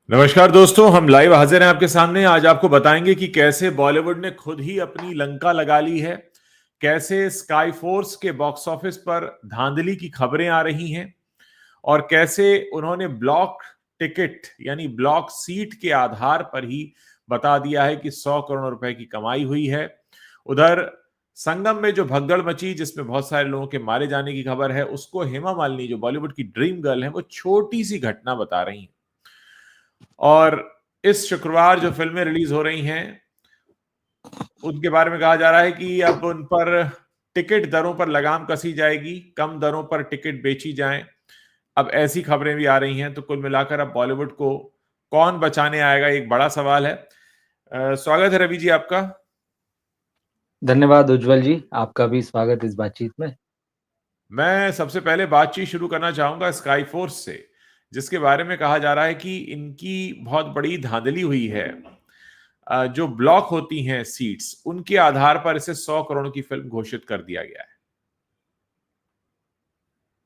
नमस्कार दोस्तों, हम लाइव हाजिर हैं आपके सामने। आज आपको बताएंगे कि कैसे बॉलीवुड ने खुद ही अपनी लंका लगा ली है, कैसे स्काई फोर्स के बॉक्स ऑफिस पर धांधली की खबरें आ रही हैं और कैसे उन्होंने ब्लॉक टिकट यानी ब्लॉक सीट के आधार पर ही बता दिया है कि 100 करोड़ रुपए की कमाई हुई है। उधर संगम में जो भगदड़ मची, जिसमें बहुत सारे लोगों के मारे जाने की खबर है, उसको हेमा मालिनी, जो बॉलीवुड की ड्रीम गर्ल है, वो छोटी सी घटना बता रही हैं। और इस शुक्रवार जो फिल्में रिलीज हो रही हैं उनके बारे में कहा जा रहा है कि अब उन पर टिकट दरों पर लगाम कसी जाएगी, कम दरों पर टिकट बेची जाएं। अब ऐसी खबरें भी आ रही हैं। तो कुल मिलाकर अब बॉलीवुड को कौन बचाने आएगा, एक बड़ा सवाल है। स्वागत है रवि जी आपका। धन्यवाद उज्जवल जी, आपका भी स्वागत इस बातचीत में। मैं सबसे पहले बातचीत शुरू करना चाहूंगा स्काई फोर्स से, जिसके बारे में कहा जा रहा है कि इनकी बहुत बड़ी धांधली हुई है। जो ब्लॉक होती हैं सीट्स, उनके आधार पर इसे 100 करोड़ की फिल्म घोषित कर दिया गया है।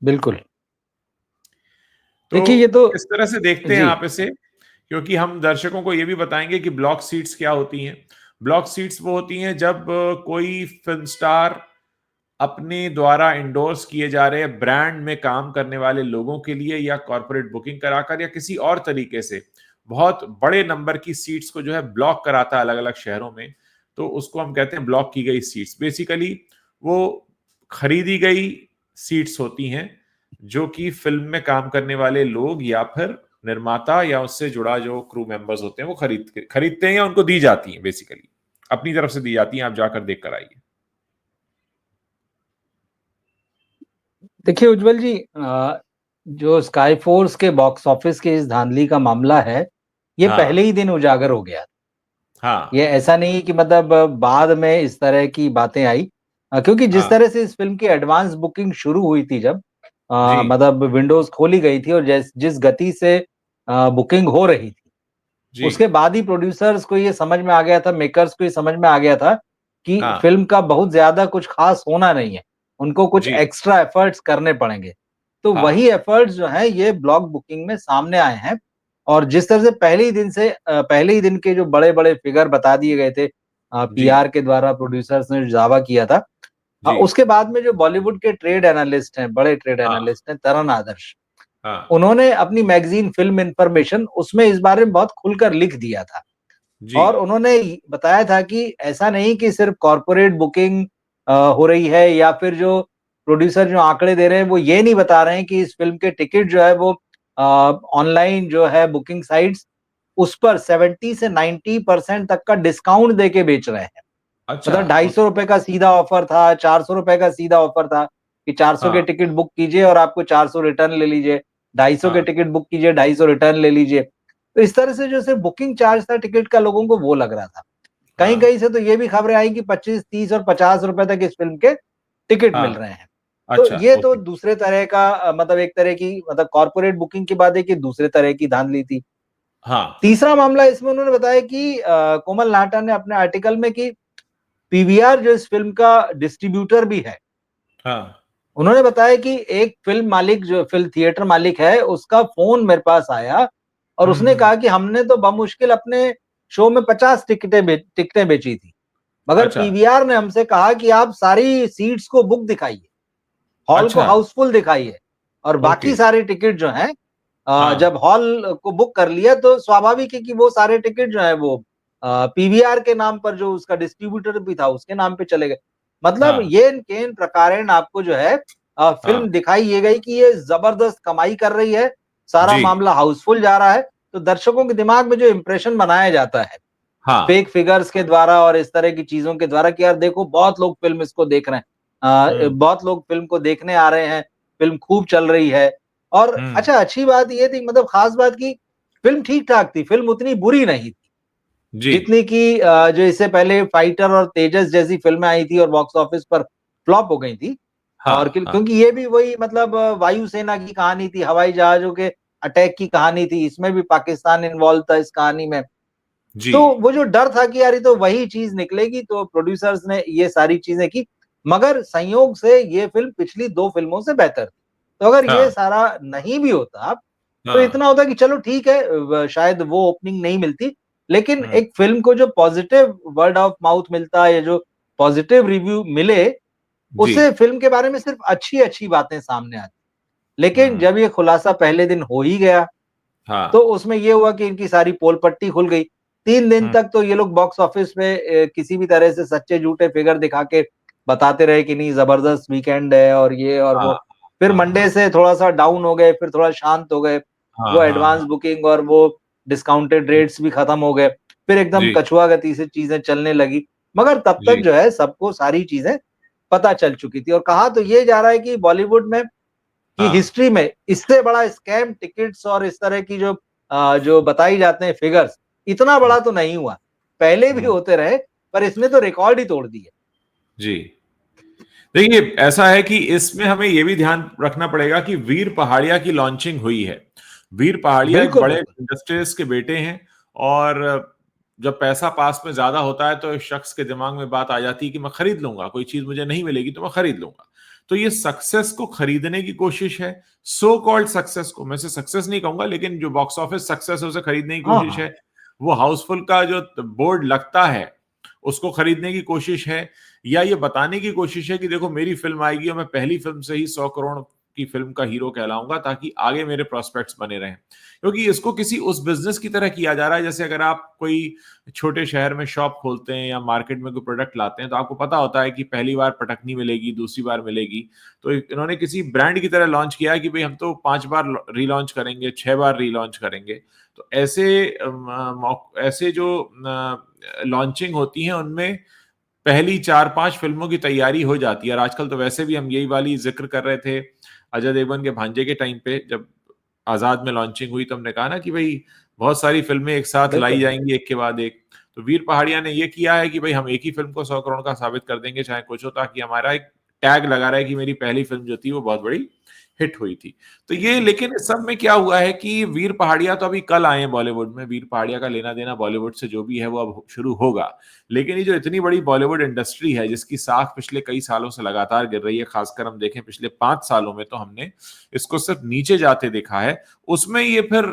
बिल्कुल। तो देखिए ये तो किस तरह से देखते हैं जी, आप इसे? क्योंकि हम दर्शकों को यह भी बताएंगे कि ब्लॉक सीट्स क्या होती हैं। ब्लॉक सीट्स वो होती हैं जब कोई फिल्म स्टार अपने द्वारा इंडोर्स किए जा रहे ब्रांड में काम करने वाले लोगों के लिए या कॉर्पोरेट बुकिंग कराकर या किसी और तरीके से बहुत बड़े नंबर की सीट्स को जो है ब्लॉक कराता है अलग अलग शहरों में, तो उसको हम कहते हैं ब्लॉक की गई सीट्स। बेसिकली वो खरीदी गई सीट्स होती हैं जो कि फिल्म में काम करने वाले लोग या फिर निर्माता या उससे जुड़ा जो क्रू मेंबर्स होते हैं वो खरीदते हैं या उनको दी जाती हैं। बेसिकली अपनी तरफ से दी जाती हैं। आप जाकर देख कर आइए। देखिए उज्जवल जी, जो स्काई फोर्स के बॉक्स ऑफिस के इस धांधली का मामला है, ये हाँ, पहले ही दिन उजागर हो गया। हाँ, ये ऐसा नहीं कि मतलब बाद में इस तरह की बातें आई, क्योंकि जिस हाँ, तरह से इस फ़िल्म की एडवांस बुकिंग शुरू हुई थी जब जी, मतलब विंडोज़ खोली गई थी और जिस गति से बुकिंग हो रही थी, जी, उसके बाद ही प्रोड्यूसर्स को ये समझ में आ गया था, मेकर्स को ये समझ में आ गया था कि हाँ, फ़िल्म का बहुत ज़्यादा कुछ ख़ास होना नहीं है। उनको कुछ जी, एक्स्ट्रा एफर्ट्स करने पड़ेंगे। तो हाँ, वही एफर्ट्स जो हैं ये ब्लॉक बुकिंग में सामने आए हैं और जिस तरह से पहले ही दिन के जो बड़े-बड़े फिगर बता दिए गए थे जी, पीआर के द्वारा प्रोड्यूसर्स ने जो दावा किया था, जी, उसके बाद में जो बॉलीवुड के ट्रेड एनालिस्ट हैं, बड़े ट्रेड हाँ, एनालिस्ट हैं, तरण आदर्श, हाँ, उन्होंने अपनी मैगज़ीन फ़िल्म इन्फॉर्मेशन उसमें इस बारे में बहुत खुलकर लिख दिया था। जी, और उन्होंने बताया था कि ऐसा नहीं कि सिर्फ कॉर्पोरेट बुकिंग हो रही है या फिर जो प्रोड्यूसर जो आंकड़े दे रहे हैं वो ये नहीं बता रहे हैं कि इस फिल्म के टिकट जो है वो ऑनलाइन जो है बुकिंग साइट्स उस पर 70 से 90% तक का डिस्काउंट देके बेच रहे हैं। अच्छा, मतलब ₹250 का सीधा ऑफर था, ₹400 का सीधा ऑफर था कि 400 के हाँ, टिकट बुक कीजिए और आपको 400 रिटर्न ले लीजिए, 250 के हाँ, टिकट बुक कीजिए, 250 रिटर्न ले लीजिए। तो इस तरह से जो सिर्फ बुकिंग चार्ज था टिकट का लोगों को वो लग रहा था। हाँ, कहीं-कहीं से तो ये भी खबरें आई कि 25, 30 और ₹50 तक इस फ़िल्म के टिकट मिल हाँ, रहे हैं। तो अच्छा, ये तो ओके, दूसरे तरह का मतलब एक तरह की मतलब कॉर्पोरेट बुकिंग की बात है कि दूसरे तरह की धांधली थी। हाँ, तीसरा मामला इसमें उन्होंने बताया कि कोमल नाहटा ने अपने आर्टिकल में कि पीवीआर जो इस फ़िल्म का डिस्ट्रीब्यूटर भी है, हाँ, उन्होंने बताया कि एक फ़िल्म थिएटर मालिक है, उसका फ़ोन मेरे पास आया और उसने हुँ, कहा कि हमने तो बमुश्किल अपने शो में 50 टिकटें बेची थी। मगर अच्छा, पीवीआर ने हमसे कहा कि आप सारी सीट्स को बुक दिखाइए, हॉल को अच्छा, हाउसफुल दिखाइए और ओके, बाकी सारे टिकट जो हैं हाँ, जब हॉल को बुक कर लिया तो स्वाभाविक है कि वो सारे टिकट जो है वो पीवीआर के नाम पर जो उसका डिस्ट्रीब्यूटर भी था उसके नाम पे चले गए। मतलब हाँ, येन केन प्रकारेण आपको जो है हाँ, फिल्म दिखाई ये गई कि ये जबरदस्त कमाई कर रही है, सारा जी, मामला हाउसफुल जा रहा है, तो दर्शकों के दिमाग में जो इंप्रेशन बनाया जाता है हाँ, फेक फिगर्स के द्वारा और इस तरह की चीज़ों के द्वारा कि यार देखो बहुत लोग फ़िल्म इसको देख रहे हैं। हुँ, बहुत लोग फ़िल्म को देखने आ रहे हैं, फ़िल्म खूब चल रही है। और हुँ, अच्छा अच्छी बात ये थी मतलब ख़ास बात कि फ़िल्म ठीक-ठाक थी, फ़िल्म उतनी बुरी नहीं थी। जी, जितनी कि जो इससे पहले फाइटर और तेजस जैसी फ़िल्में आई थी और बॉक्स ऑफिस पर फ्लॉप हो गई थी। हाँ, और हाँ, क्योंकि ये भी वही मतलब वायुसेना की कहानी थी, हवाई जहाज़ों के अटैक की कहानी थी, इसमें भी पाकिस्तान इन्वॉल्व था इस कहानी में। जी, तो वो जो डर था कि यार ये तो वही चीज़ निकलेगी, तो प्रोड्यूसर्स ने ये सारी चीज़ें की, मगर संयोग से ये फ़िल्म पिछली 2 फ़िल्मों से बेहतर थी। तो अगर ये हाँ, सारा नहीं भी होता, तो हाँ। इतना होता कि चलो ठीक है, शायद वो ओपनिंग नहीं मिलती, लेकिन हम्म। एक फिल्म को जो पॉजिटिव वर्ड ऑफ माउथ मिलता है या जो पॉजिटिव रिव्यू मिले, जी। उससे फिल्म के बारे में सिर्फ अच्छी-अच्छी बातें सामने आती। लेकिन हम्म। जब ये खुलासा पहले दिन हो ही गया, तो हाँ। उसमें ये हुआ कि इनकी सारी पोल पट्टी खुल गई। 3 दिन हम्म। तक तो ये लोग बॉक्स ऑफिस में किसी भी तरह से सच्चे-झूठे फिगर दिखा के बताते रहे कि नहीं ज़बरदस्त वीकेंड है और ये और हाँ। वो। फिर हाँ। हाँ। मंडे से थोड़ा-सा डाउन हो गए, फिर थोड़ा शांत हो गए। हाँ। वो हाँ। एडवांस हाँ। बुकिंग और वो डिस्काउंटेड रेट्स भी खत्म हो गए। फिर एकदम जी। कछुआ गति से चीज़ें चलने लगी। मगर तब तक जी। जो है सबको सारी चीज़ें पता चल चुकी थी और कहा तो ये जा रहा है कि बॉलीवुड में की हाँ। हिस्ट्री में इससे बड़ा स्कैम टिकट्स और इस तरह की जो बताई जाते हैं फिगर्स, इतना हम्म। बड़ा तो नहीं हुआ। पहले भी हम्म। होते रहे, पर इसने तो रिकॉर्ड ही तोड़ दिए। जी। देखिए, ऐसा है कि इसमें हमें यह भी ध्यान रखना पड़ेगा कि वीर पहाड़िया की लॉन्चिंग हुई है। वीर पहाड़िया एक बिल्कुल, बड़े बिल्कुल। इंडस्ट्रीज के बेटे हैं, और जब पैसा पास में ज्यादा होता है तो इस शख्स के दिमाग में बात आ जाती है कि मैं खरीद लूंगा, कोई चीज मुझे नहीं मिलेगी तो मैं खरीद लूंगा। तो ये सक्सेस को खरीदने की कोशिश है, सो कॉल्ड सक्सेस को, मैं से सक्सेस नहीं कहूंगा, लेकिन जो बॉक्स ऑफिस सक्सेस है उसे खरीदने की हाँ, कोशिश हाँ। है। वो हाउसफुल का जो बोर्ड लगता है उसको खरीदने की कोशिश है, या ये बताने की कोशिश है कि देखो मेरी फिल्म आएगी और मैं पहली फिल्म से ही 100 करोड़ की फिल्म का हीरो कहलाऊंगा, ताकि आगे मेरे प्रोस्पेक्ट्स बने रहें। क्योंकि इसको किसी उस बिजनेस की तरह किया जा रहा है जैसे अगर आप कोई छोटे शहर में शॉप खोलते हैं या मार्केट में कोई प्रोडक्ट लाते हैं, तो आपको पता होता है कि पहली बार पटकनी मिलेगी, दूसरी बार मिलेगी। तो इन्होंने किसी ब्रांड की तरह लॉन्च किया है कि भाई हम तो 5 बार रीलॉन्च करेंगे, 6 बार रीलॉन्च करेंगे। तो ऐसे जो लॉन्चिंग होती हैं उनमें पहली 4-5 फिल्मों की तैयारी हो जाती है। और आजकल तो वैसे भी हम यही वाली जिक्र कर रहे थे अजय देवगन के भांजे के टाइम पे, जब आजाद में लॉन्चिंग हुई तो हमने कहा ना कि भाई बहुत सारी फिल्में एक साथ लाई बिल्कुल, बिल्कुल। जाएंगी एक के बाद एक। तो वीर पहाड़िया ने ये किया है कि भाई हम एक ही फिल्म को 100 करोड़ का साबित कर देंगे चाहे कुछ हो, ताकि हमारा एक टैग लगा रहा है कि मेरी पहली फिल्म जो थी वो बहुत बड़ी हिट हुई थी। तो ये, लेकिन इस सब में क्या हुआ है कि वीर पहाड़िया तो अभी कल आए हैं बॉलीवुड में, वीर पहाड़िया का लेना देना बॉलीवुड से जो भी है वो अब शुरू होगा। लेकिन ये जो इतनी बड़ी बॉलीवुड इंडस्ट्री है जिसकी साख पिछले कई सालों से लगातार गिर रही है, खासकर हम देखें पिछले 5 सालों में तो हमने इसको सिर्फ नीचे जाते देखा है, उसमें ये फिर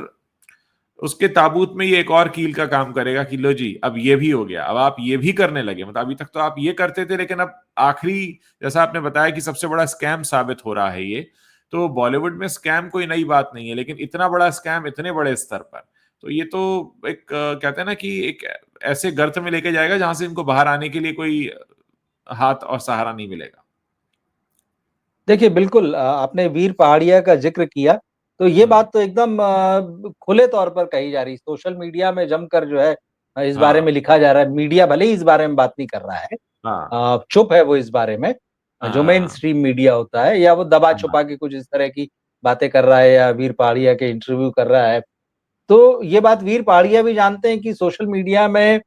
उसके ताबूत में ये एक और कील का काम करेगा कि लो जी अब ये भी हो गया, अब आप ये भी करने लगे। मतलब अभी तक तो आप ये करते थे, लेकिन अब आखिरी, जैसा आपने बताया कि सबसे बड़ा स्कैम साबित हो रहा है ये। तो बॉलीवुड में स्कैम कोई नई बात नहीं है, लेकिन इतना बड़ा स्कैम इतने बड़े स्तर पर, तो ये तो एक कहते हैं ना कि एक ऐसे गर्त में लेके जाएगा जहां से इनको बाहर आने के लिए कोई हाथ और सहारा नहीं मिलेगा। देखिए, बिल्कुल आपने वीर पहाड़िया का ज़िक्र किया, तो ये हम्म। बात तो एकदम खुले तौर पर कही जा रही है। सोशल मीडिया में जमकर जो है इस बारे हाँ। में लिखा जा रहा है। मीडिया भले ही इस बारे में बात नहीं कर रहा है, हाँ। चुप है वो इस बारे में। जो मेन हाँ। स्ट्रीम मीडिया होता है या वो दबा हाँ। छुपा के कुछ इस तरह की बातें कर रहा है या वीर पहाड़िया के इंटरव्यू कर रहा है। तो ये बात वीर पहाड़िया भी जानते हैं कि सोशल मीडिया में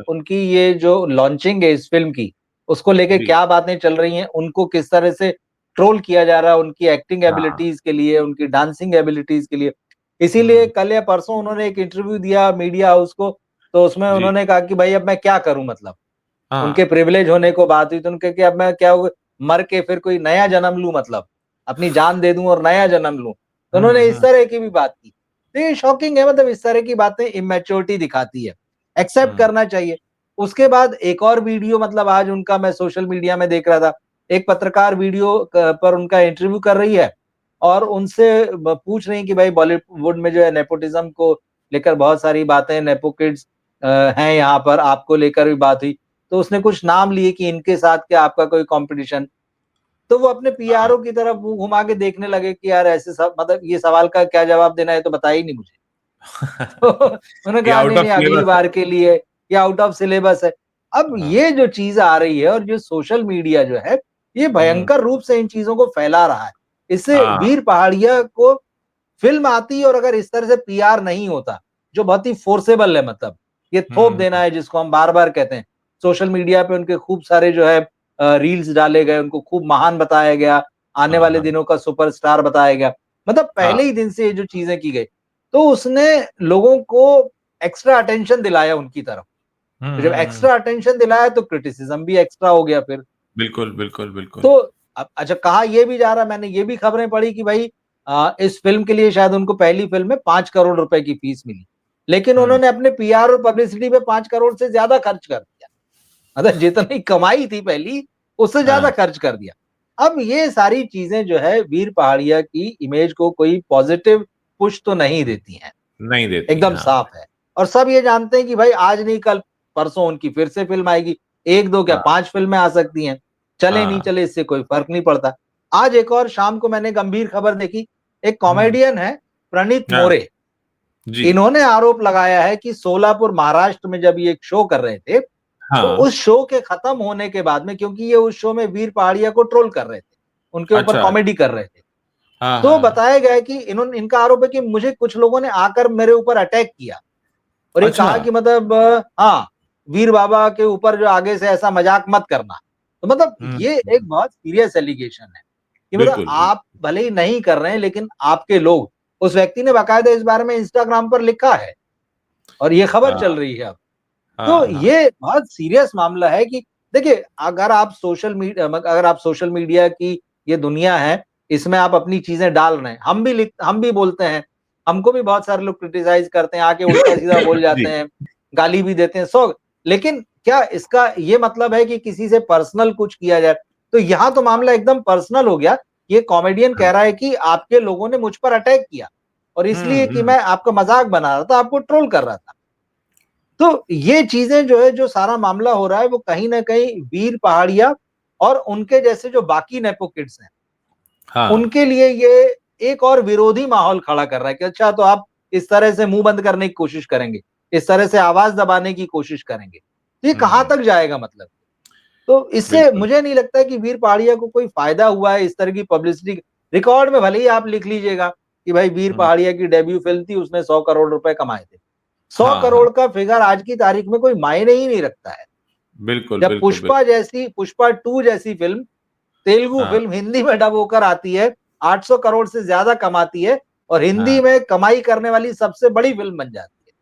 उनकी ये जो लॉन्चिंग है इस फ़िल्म की, उसको लेके जी। क्या बातें चल रही हैं, उनको किस तरह से ट्रोल किया जा रहा है उनकी एक्टिंग हाँ। एबिलिटीज़ के लिए, उनकी डांसिंग एबिलिटीज़ के लिए। इसीलिए हम्म। कल या परसों उन्होंने एक इंटरव्यू दिया मीडिया हाउस को, तो उसमें जी। उन्होंने कहा कि भाई अब मैं क्या करूँ मतलब? हाँ। उनके प्रिविलेज होने को बात हुई तो उनके कि अब मैं क्या मर के फिर कोई नया जन्म लूँ मतलब, अपनी जान दे दूँ और नया जन्म लूँ। तो हम्म। उन्होंने इस हम्म। तरह की भी बात की। तो ये शॉकिंग है मतलब इस तरह की बातें इमैच्योरिटी दिखाती है। एक्सेप्ट हम्म। करना चाहिए। उसके बाद एक और वीडियो मतलब आज उनका मैं सोशल मीडिया में देख रहा था। एक पत्रकार वीडियो पर उनका इंटरव्यू कर रही है और उनसे पूछ रही है कि भाई बॉलीवुड में जो है नेपोटिज्म को लेकर बहुत सारी बातें नेपो किड्स हैं यहाँ पर आपको लेकर भी बात हुई। तो उसने कुछ नाम लिए कि इनके साथ क्या आपका कोई कॉम्पिटिशन? तो वो अपने हाँ। पीआरओ की तरफ मुँह घुमा के देखने लगे कि यार ऐसे सब मतलब ये सवाल का क्या जवाब देना है तो बताया ही नहीं मुझे। तो उन्होंने ये कहा आउट नहीं, ऑफ नहीं अगली सिलेबस है। बार के लिए ये आउट ऑफ सिलेबस है। अब हाँ। ये जो चीज़ आ रही है और जो सोशल मीडिया जो है, ये हम्म। भयंकर रूप से इन चीज़ों को फैला रहा है। इससे हाँ। वीर पहाड़िया को फ़िल्म आती और अगर इस तरह से पीआर नहीं होता, जो बहुत ही फ़ोर्सेबल है मतलब, ये थोप देना हम्म। है जिसको हम बार-बार कहते हैं। सोशल मीडिया पे उनके खूब सारे जो है रील्स डाले गए, उनको खूब महान बताया गया, आने हाँ। वाले हाँ। दिनों का सुपरस्टार बताया गया। मतलब हाँ। पहले ही दिन से ये जो चीज़ें की गई, तो उसने लोगों को एक्स्ट्रा अटेंशन दिलाया उनकी तरफ। तो जब हम्म। एक्स्ट्रा अटेंशन दिलाया तो क्रिटिसिज़्म भी एक्स्ट्रा हो गया फिर। बिल्कुल बिल्कुल बिल्कुल। तो अब अच्छा कहा ये भी जा रहा है मैंने ये भी खबरें पढ़ी कि भाई इस फिल्म के लिए शायद उनको पहली फिल्म में 5 करोड़ रुपए की फीस मिली, लेकिन उन्होंने अपने पीआर और पब्लिसिटी पे 5 करोड़ से ज्यादा खर्च कर दिया। मतलब जितनी कमाई थी पहली, उससे ज्यादा हाँ, खर्च कर दिया। अब ये सारी चीजें जो है वीर पहाड़िया की इमेज को कोई पॉजिटिव पुश तो नहीं देती हैं, नहीं देती, एकदम हाँ, साफ है। और सब ये जानते हैं कि भाई आज नहीं कल परसों उनकी फिर से फिल्म आएगी, 1-2 क्या हाँ, 5 फिल्में आ सकती हैं। चले नहीं हाँ, चले इससे कोई फर्क नहीं पड़ता। आज एक और शाम को मैंने गंभीर खबर देखी, एक हुँ, कॉमेडियन है प्रणीत हाँ, मोरे, जी, इन्होंने आरोप लगाया है कि सोलापुर महाराष्ट्र में जब ये एक शो कर रहे थे, तो हाँ, उस शो के खत्म होने के बाद में, क्योंकि ये उस शो में वीर पहाड़िया को ट्रोल कर रहे थे, उनके ऊपर अच्छा, कॉमेडी कर रहे थे। हाँ, तो हाँ, बताया गया है कि इनका आरोप है कि मुझे कुछ लोगों ने आकर मेरे ऊपर अटैक किया और ये अच्छा, कहा कि मतलब हाँ, वीर बाबा के ऊपर जो आगे से ऐसा मजाक मत करना। तो मतलब हुँ, ये एक बहुत सीरियस एलिगेशन है कि मतलब बिल्कुल, बिल्कुल, आप भले ही नहीं कर रहे हैं, लेकिन आपके लोग, उस व्यक्ति ने बाकायदा इस बारे में इंस्टाग्राम पर लिखा है और ये खबर चल हाँ, रही है अब। तो हाँ, हाँ, ये बहुत सीरियस मामला है कि देखिए, अगर आप सोशल मीडिया की ये दुनिया है, इसमें आप अपनी चीज़ें डाल रहे हैं। हम भी बोलते हैं, हमको भी बहुत सारे लोग क्रिटिसाइज़ करते हैं, आके उल्टा-सीधा बोल जाते जी, हैं, गाली भी देते हैं, लेकिन क्या इसका ये मतलब है कि किसी से पर्सनल कुछ किया जाए? तो यहाँ तो मामला एकदम पर्सनल हो गया। ये कॉमेडियन हाँ, कह रहा है कि आपके लोगों ने मुझ पर अटैक किया और हुँ, इसलिए कि हुँ, मैं आपका मज़ाक बना रहा था, आपको ट्रोल कर रहा था। तो ये चीज़ें जो है, जो सारा मामला हो रहा है, वो कहीं न कहीं वीर पहाड़िया और उनके जैसे जो बाकी नेपो किड्स हैं, हाँ, उनके लिए ये एक और विरोधी माहौल खड़ा कर रहा है कि अच्छा, तो आप इस तरह से मुँह बंद करने की कोशिश करेंगे, इस तरह से आवाज़ दबाने की कोशिश करेंगे। तो ये कहाँ हुँ, तक जाएगा मतलब? तो इससे बिल्कुल, मुझे नहीं लगता है कि वीर पहाड़िया को कोई फ़ायदा हुआ है इस तरह की पब्लिसिटी। रिकॉर्ड में भले ही आप लिख लीजिएगा कि भाई वीर हुँ, पहाड़िया की डेब्यू फ़िल्म थी, उसने 100 करोड़ रुपए कमाए थे। 100 हाँ, हाँ, करोड़ का फिगर आज की तारीख में कोई मायने ही नहीं रखता है। बिल्कुल, जब बिल्कुल, पुष्पा 2 जैसी फ़िल्म, तेलुगु हाँ, फ़िल्म हिंदी में डब होकर आती है, 800 करोड़ से ज़्यादा कमाती है और हिंदी हाँ, में कमाई करने वाली सबसे बड़ी फ़िल्म बन जाती है।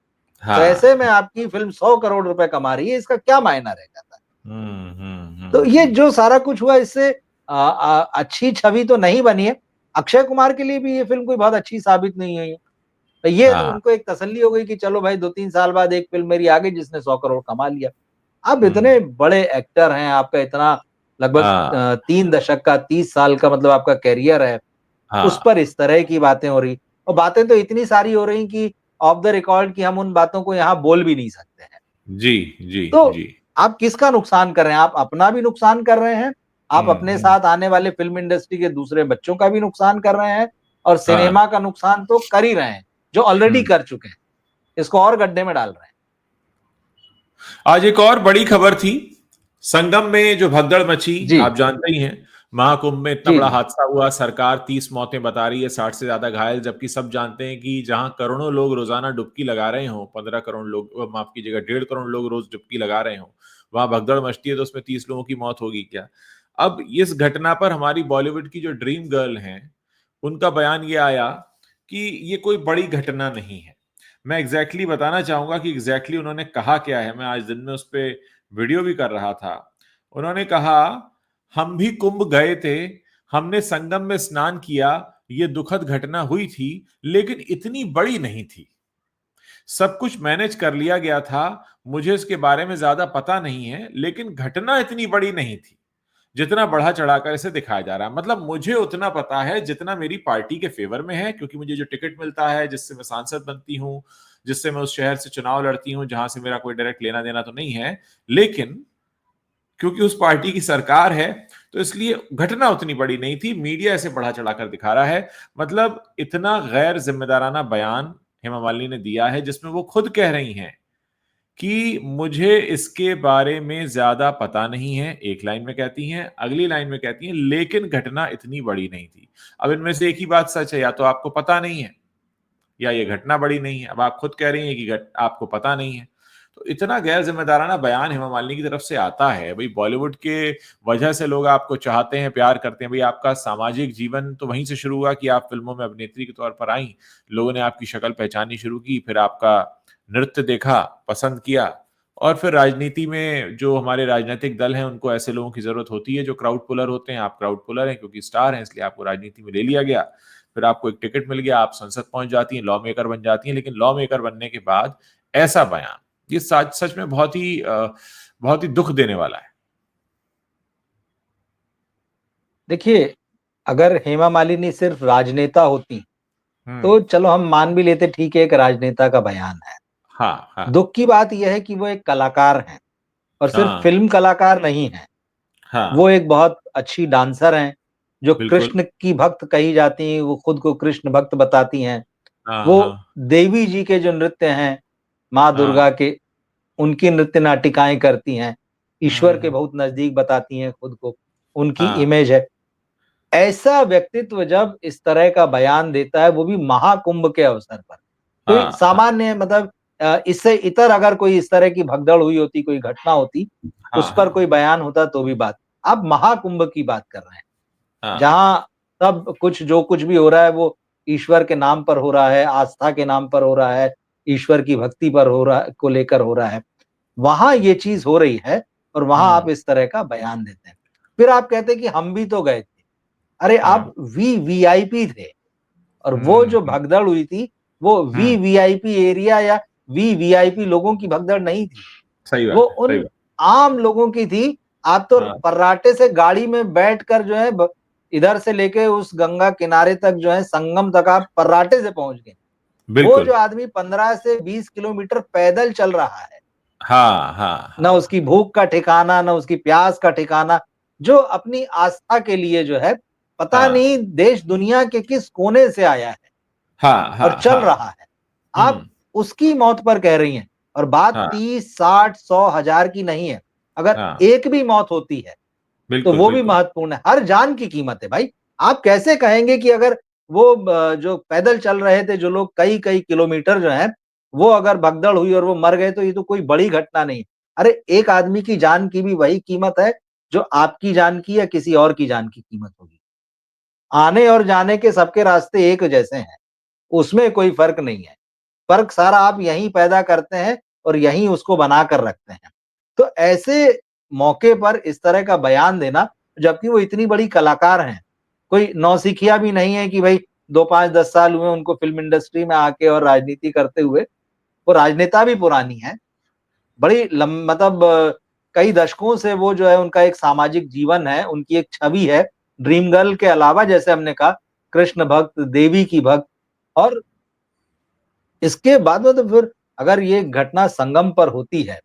तो हाँ, ऐसे में आपकी फ़िल्म 100 करोड़ रुपए कमा रही है, इसका क्या मायना रह जाता है? हुँ, हुँ, तो हुँ, ये हुँ, जो सारा कुछ हुआ, इससे अच्छी छवि तो नहीं बनी है। अक्षय कुमार के लिए भी ये फ़िल्म कोई बहुत अच्छी साबित नहीं हुई है। तो ये हाँ, उनको एक तसल्ली हो गई कि चलो भाई 2-3 साल बाद एक फ़िल्म मेरी आ गई जिसने 100 करोड़ कमा लिया। आप हुँ, इतने बड़े एक्टर हैं, आपका इतना लगभग हाँ, 3 दशक का 30 साल का मतलब आपका करियर है, उस हाँ, पर इस तरह की बातें हो रही और बातें तो इतनी सारी हो रही कि ऑफ द रिकॉर्ड कि हम उन बातों को यहाँ बोल भी नहीं सकते हैं। जी, जी, तो जी, आप किसका नुकसान कर रहे हैं? आप अपना भी नुकसान कर रहे हैं, आप हुँ, अपने हुँ, साथ आने वाले फ़िल्म इंडस्ट्री के दूसरे बच्चों का भी नुकसान कर रहे हैं और हाँ, सिनेमा का नुकसान तो कर ही रहे हैं, जो ऑलरेडी हुँ। कर चुके हैं। इसको और गड्ढे में डाल रहे हैं। आज एक और बड़ी खबर थी। संगम में जो भगदड़ मची, जी, आप जानते ही हैं। महाकुंभ में इतना जी, बड़ा जी। हादसा हुआ, सरकार 30 मौतें बता रही है, 60 से ज्यादा घायल, जबकि सब जानते हैं कि जहां करोड़ों लोग रोजाना डुबकी लगा रहे हो, 15 करोड़ लोग, माफ कीजिएगा, 1.5 करोड़ लोग रोज डुबकी लगा रहे हो, वहां भगदड़ मचती है तो उसमें 30 लोगों की मौत होगी क्या? अब इस घटना पर हमारी बॉलीवुड की जो ड्रीम गर्ल हैं, उनका बयान ये आया कि ये कोई बड़ी घटना नहीं है। मैं एग्जैक्टली बताना चाहूंगा कि एग्जैक्टली उन्होंने कहा क्या है। मैं आज दिन में उस पर वीडियो भी कर रहा था। उन्होंने कहा, हम भी कुंभ गए थे, हमने संगम में स्नान किया, ये दुखद घटना हुई थी, लेकिन इतनी बड़ी नहीं थी। सब कुछ मैनेज कर लिया गया था, मुझे इसके बारे में ज्यादा पता नहीं है, लेकिन घटना इतनी बड़ी नहीं थी जितना बढ़ा चढ़ाकर इसे दिखाया जा रहा है। मतलब मुझे उतना पता है जितना मेरी पार्टी के फेवर में है, क्योंकि मुझे जो टिकट मिलता है, जिससे मैं सांसद बनती हूं, जिससे मैं उस शहर से चुनाव लड़ती हूं जहां से मेरा कोई डायरेक्ट लेना देना तो नहीं है, लेकिन क्योंकि उस पार्टी की सरकार है, तो इसलिए घटना उतनी बड़ी नहीं थी। मीडिया इसे बढ़ा चढ़ाकर दिखा रहा है। मतलब इतना गैर जिम्मेदाराना बयान हेमा मालिनी ने दिया है, जिसमें वो खुद कह रही हैं कि मुझे इसके बारे में ज्यादा पता नहीं है, एक लाइन में कहती हैं। अगली लाइन में कहती हैं, लेकिन घटना इतनी बड़ी नहीं थी। अब इनमें से एक ही बात सच है, या तो आपको पता नहीं है या ये घटना बड़ी नहीं है। अब आप खुद कह रही हैं कि आपको पता नहीं है। तो इतना गैर जिम्मेदाराना बयान हेमा मालिनी की तरफ से आता है। भाई बॉलीवुड के वजह से लोग आपको चाहते हैं, प्यार करते हैं। भाई आपका सामाजिक जीवन तो वहीं से शुरू हुआ कि आप फिल्मों में अभिनेत्री के तौर पर आई, लोगों ने आपकी शक्ल पहचाननी शुरू की, फिर आपका नृत्य देखा, पसंद किया, और फिर राजनीति में जो हमारे राजनीतिक दल हैं उनको ऐसे लोगों की जरूरत होती है जो क्राउड पुलर होते हैं। आप क्राउड पुलर हैं क्योंकि स्टार हैं, इसलिए आपको राजनीति में ले लिया गया। फिर आपको एक टिकट मिल गया, आप संसद पहुंच जाती हैं, लॉ मेकर बन जाती हैं। लेकिन लॉ मेकर बनने के बाद ऐसा बयान, ये सच सच में बहुत ही दुख देने वाला है। देखिए, अगर हेमा मालिनी सिर्फ राजनेता होती हम्म। तो चलो हम मान भी लेते, ठीक है, एक राजनेता का बयान है। हाँ हाँ दुख की बात यह है कि वो एक कलाकार हैं, और सिर्फ हाँ फिल्म कलाकार नहीं है, हाँ। वो एक बहुत अच्छी डांसर हैं, जो बिल्कुल। कृष्ण की भक्त कही जाती हैं, वो खुद को कृष्ण भक्त बताती हैं। हाँ वो हाँ देवी जी के जो नृत्य हैं, माँ हाँ दुर्गा के, उनकी नृत्य नाटिकाएँ करती हैं, ईश्वर के हम्म, बहुत नज़दीक बताती हैं खुद को, उनकी हाँ इमेज है। ऐसा व्यक्तित्व जब इस तरह का बयान देता है, वो भी महाकुंभ के अवसर पर, कोई हाँ हाँ सामान्य मतलब इससे इतर अगर कोई इस तरह की भगदड़ हुई होती, कोई घटना होती, हाँ उस पर हाँ कोई बयान होता तो भी बात। आप महाकुंभ की बात कर रहे हैं, हाँ जहाँ सब कुछ जो कुछ भी हो रहा है वो ईश्वर के नाम पर हो रहा है, आस्था के नाम पर हो रहा है, ईश्वर की भक्ति पर हो रहा को लेकर हो रहा है। वहाँ ये चीज़ हो रही है और वहाँ हम्म आप इस तरह का बयान देते हैं। फिर आप कहते हैं कि हम भी तो गए थे। अरे हम्म आप वीवीआईपी थे, और वो हम्म जो हम्म भगदड़ हुई थी, वो हम्म, वीवीआईपी एरिया या वीवीआईपी लोगों की भगदड़ नहीं थी। सही वो बात है, सही उन बात। आम लोगों की थी। आप तो हाँ पर्राटे से गाड़ी में बैठकर जो है इधर से लेके उस गंगा किनारे तक जो है संगम तक आप पर्राटे से पहुंच गए। वो बिल्कुल। जो आदमी 15 से 20 किलोमीटर पैदल चल रहा है, हाँ हाँ ना हाँ उसकी भूख का ठिकाना, ना उसकी प्यास का ठिकाना, जो अपनी आस्था के लिए जो है पता हाँ नहीं देश दुनिया के किस कोने से आया है हाँ और हाँ चल हाँ। रहा है। आप हम्म। उसकी मौत पर कह रही हैं, और बात हाँ 30, 60, 100, 1000 की नहीं है। अगर हाँ। एक भी मौत होती है तो बिल्कुल वो भी बिल्कुल। महत्वपूर्ण है। हर जान की कीमत है भाई। आप कैसे कहेंगे कि अगर वो जो पैदल चल रहे थे जो लोग कई कई किलोमीटर जो है, वो अगर भगदड़ हुई और वो मर गए तो ये तो कोई बड़ी घटना नहीं। अरे एक आदमी की जान की भी वही कीमत है जो आपकी जान की या किसी और की जान की कीमत होगी। आने और जाने के सबके रास्ते एक जैसे हैं, उसमें कोई फर्क नहीं है। फर्क सारा आप यहीं पैदा करते हैं और यहीं उसको बनाकर रखते हैं। तो ऐसे मौके पर इस तरह का बयान देना, जबकि वो इतनी बड़ी कलाकार हैं, कोई नौसिखिया भी नहीं है कि भाई 2, 5, 10 साल हुए उनको फ़िल्म इंडस्ट्री में आके और राजनीति करते हुए। वो राजनेता भी पुरानी हैं, बड़ी मतलब कई दशकों से वो जो है उनका एक सामाजिक जीवन है, उनकी एक छवि है। ड्रीम गर्ल के अलावा जैसे हमने कहा, कृष्ण भक्त, देवी की भक्त, और इसके बाद में तो फिर अगर ये घटना संगम पर होती है,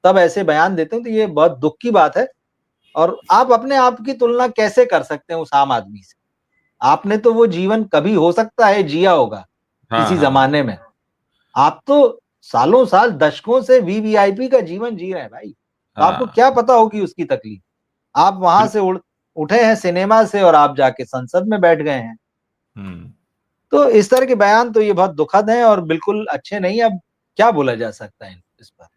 तब ऐसे बयान देते हैं तो ये बहुत दुःख की बात है। और आप अपने आप की तुलना कैसे कर सकते हैं उस आम आदमी से? आपने तो वो जीवन कभी हो सकता है जिया होगा, हाँ किसी हाँ ज़माने में। आप तो सालों-साल, दशकों से वीवीआईपी का जीवन जी रहे हैं भाई। तो आपको हाँ। क्या पता होगी उसकी तकलीफ? आप वहाँ बिल्कुल। से उठे हैं सिनेमा से और आप जाके संसद में बैठ गए हैं। हम्म। तो इस तरह के बयान तो ये बहुत दुखद हैं और बिल्कुल अच्छे नहीं। अब क्या बोला जा सकता है इस पर?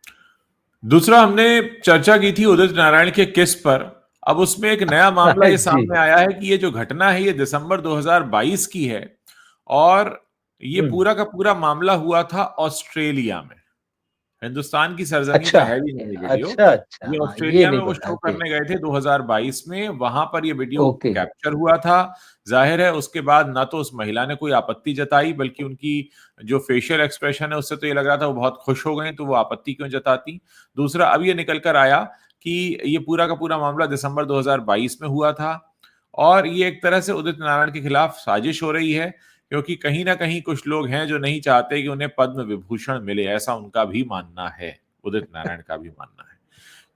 दूसरा, हमने चर्चा की थी उदित नारायण के किस पर। अब उसमें एक नया मामला ये जी। सामने आया है कि ये जो घटना है ये दिसंबर 2022 की है, और ये हुँ। पूरा का पूरा मामला हुआ था ऑस्ट्रेलिया में। हिंदुस्तान की सरजमी अच्छा, पे है भी नहीं ये वीडियो। अच्छा, अच्छा। ये हाँ, ये ऑस्ट्रेलिया में नहीं वो पता। शो ओके, करने गए थे 2022 में, वहां पर ये वीडियो ओके। कैप्चर हुआ था। जाहिर है उसके बाद ना तो उस महिला ने कोई आपत्ति जताई, बल्कि उनकी जो फेशियल एक्सप्रेशन है उससे तो ये लग रहा था वो बहुत खुश हो गए, तो वो आपत्ति क्यों जताती। दूसरा, अब ये निकल कर आया कि ये पूरा का पूरा मामला दिसंबर 2022 में हुआ था, और ये एक तरह से उदित नारायण के खिलाफ साजिश हो रही है, क्योंकि कहीं ना कहीं कुछ लोग हैं जो नहीं चाहते कि उन्हें पद्म विभूषण मिले, ऐसा उनका भी मानना है, उदित नारायण का भी मानना है।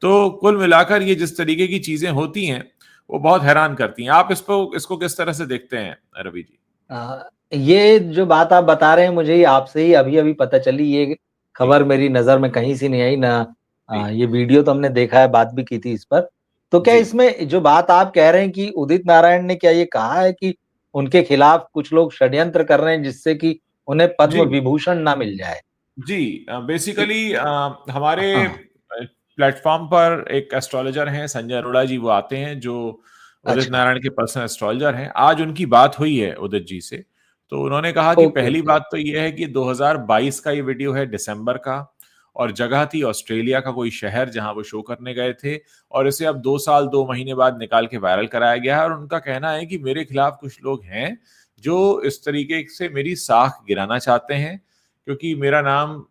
तो कुल मिलाकर ये जिस तरीके की चीजें होती हैं वो बहुत हैरान करती हैं। आप इसको किस तरह से देखते हैं रवि जी? ये जो बात आप बता रहे हैं मुझे ये आपसे ही अभी-अभी पता चली। ये जी खबर मेरी नज़र में कहीं से नहीं आई ना। जी ये वीडियो तो हमने देखा है, बात भी की थी इस पर। तो क्या जी इसमें जो बात आप कह रहे हैं कि उदित नारायण ने क्या ये कहा है कि उनके खिलाफ कुछ लोग षड्यंत्र कर रहे हैं जिससे कि उन्हें पद्म जी विभूषण ना मिल जाए? जी। इ बेसिकली हमारे हाँ, प्लेटफॉर्म पर एक एस्ट्रोलॉजर हैं संजय अरोड़ा जी, वो आते हैं, जो उदित अच्छा। नारायण के पर्सनल एस्ट्रोलॉजर हैं। आज उनकी बात हुई है उदित जी से, तो उन्होंने कहा कि ओके, पहली ओके। बात तो यह है कि 2022 का ये वीडियो है, दिसंबर का, और जगह थी ऑस्ट्रेलिया का कोई शहर जहां वो शो करने गए थे, और इसे अब 2 साल 2 महीने बाद निकाल के वायरल कराया गया है। और उनका कहना है कि मेरे खिलाफ कुछ लोग हैं जो इस तरीके से मेरी साख गिराना चाहते हैं, क्योंकि मेरा नाम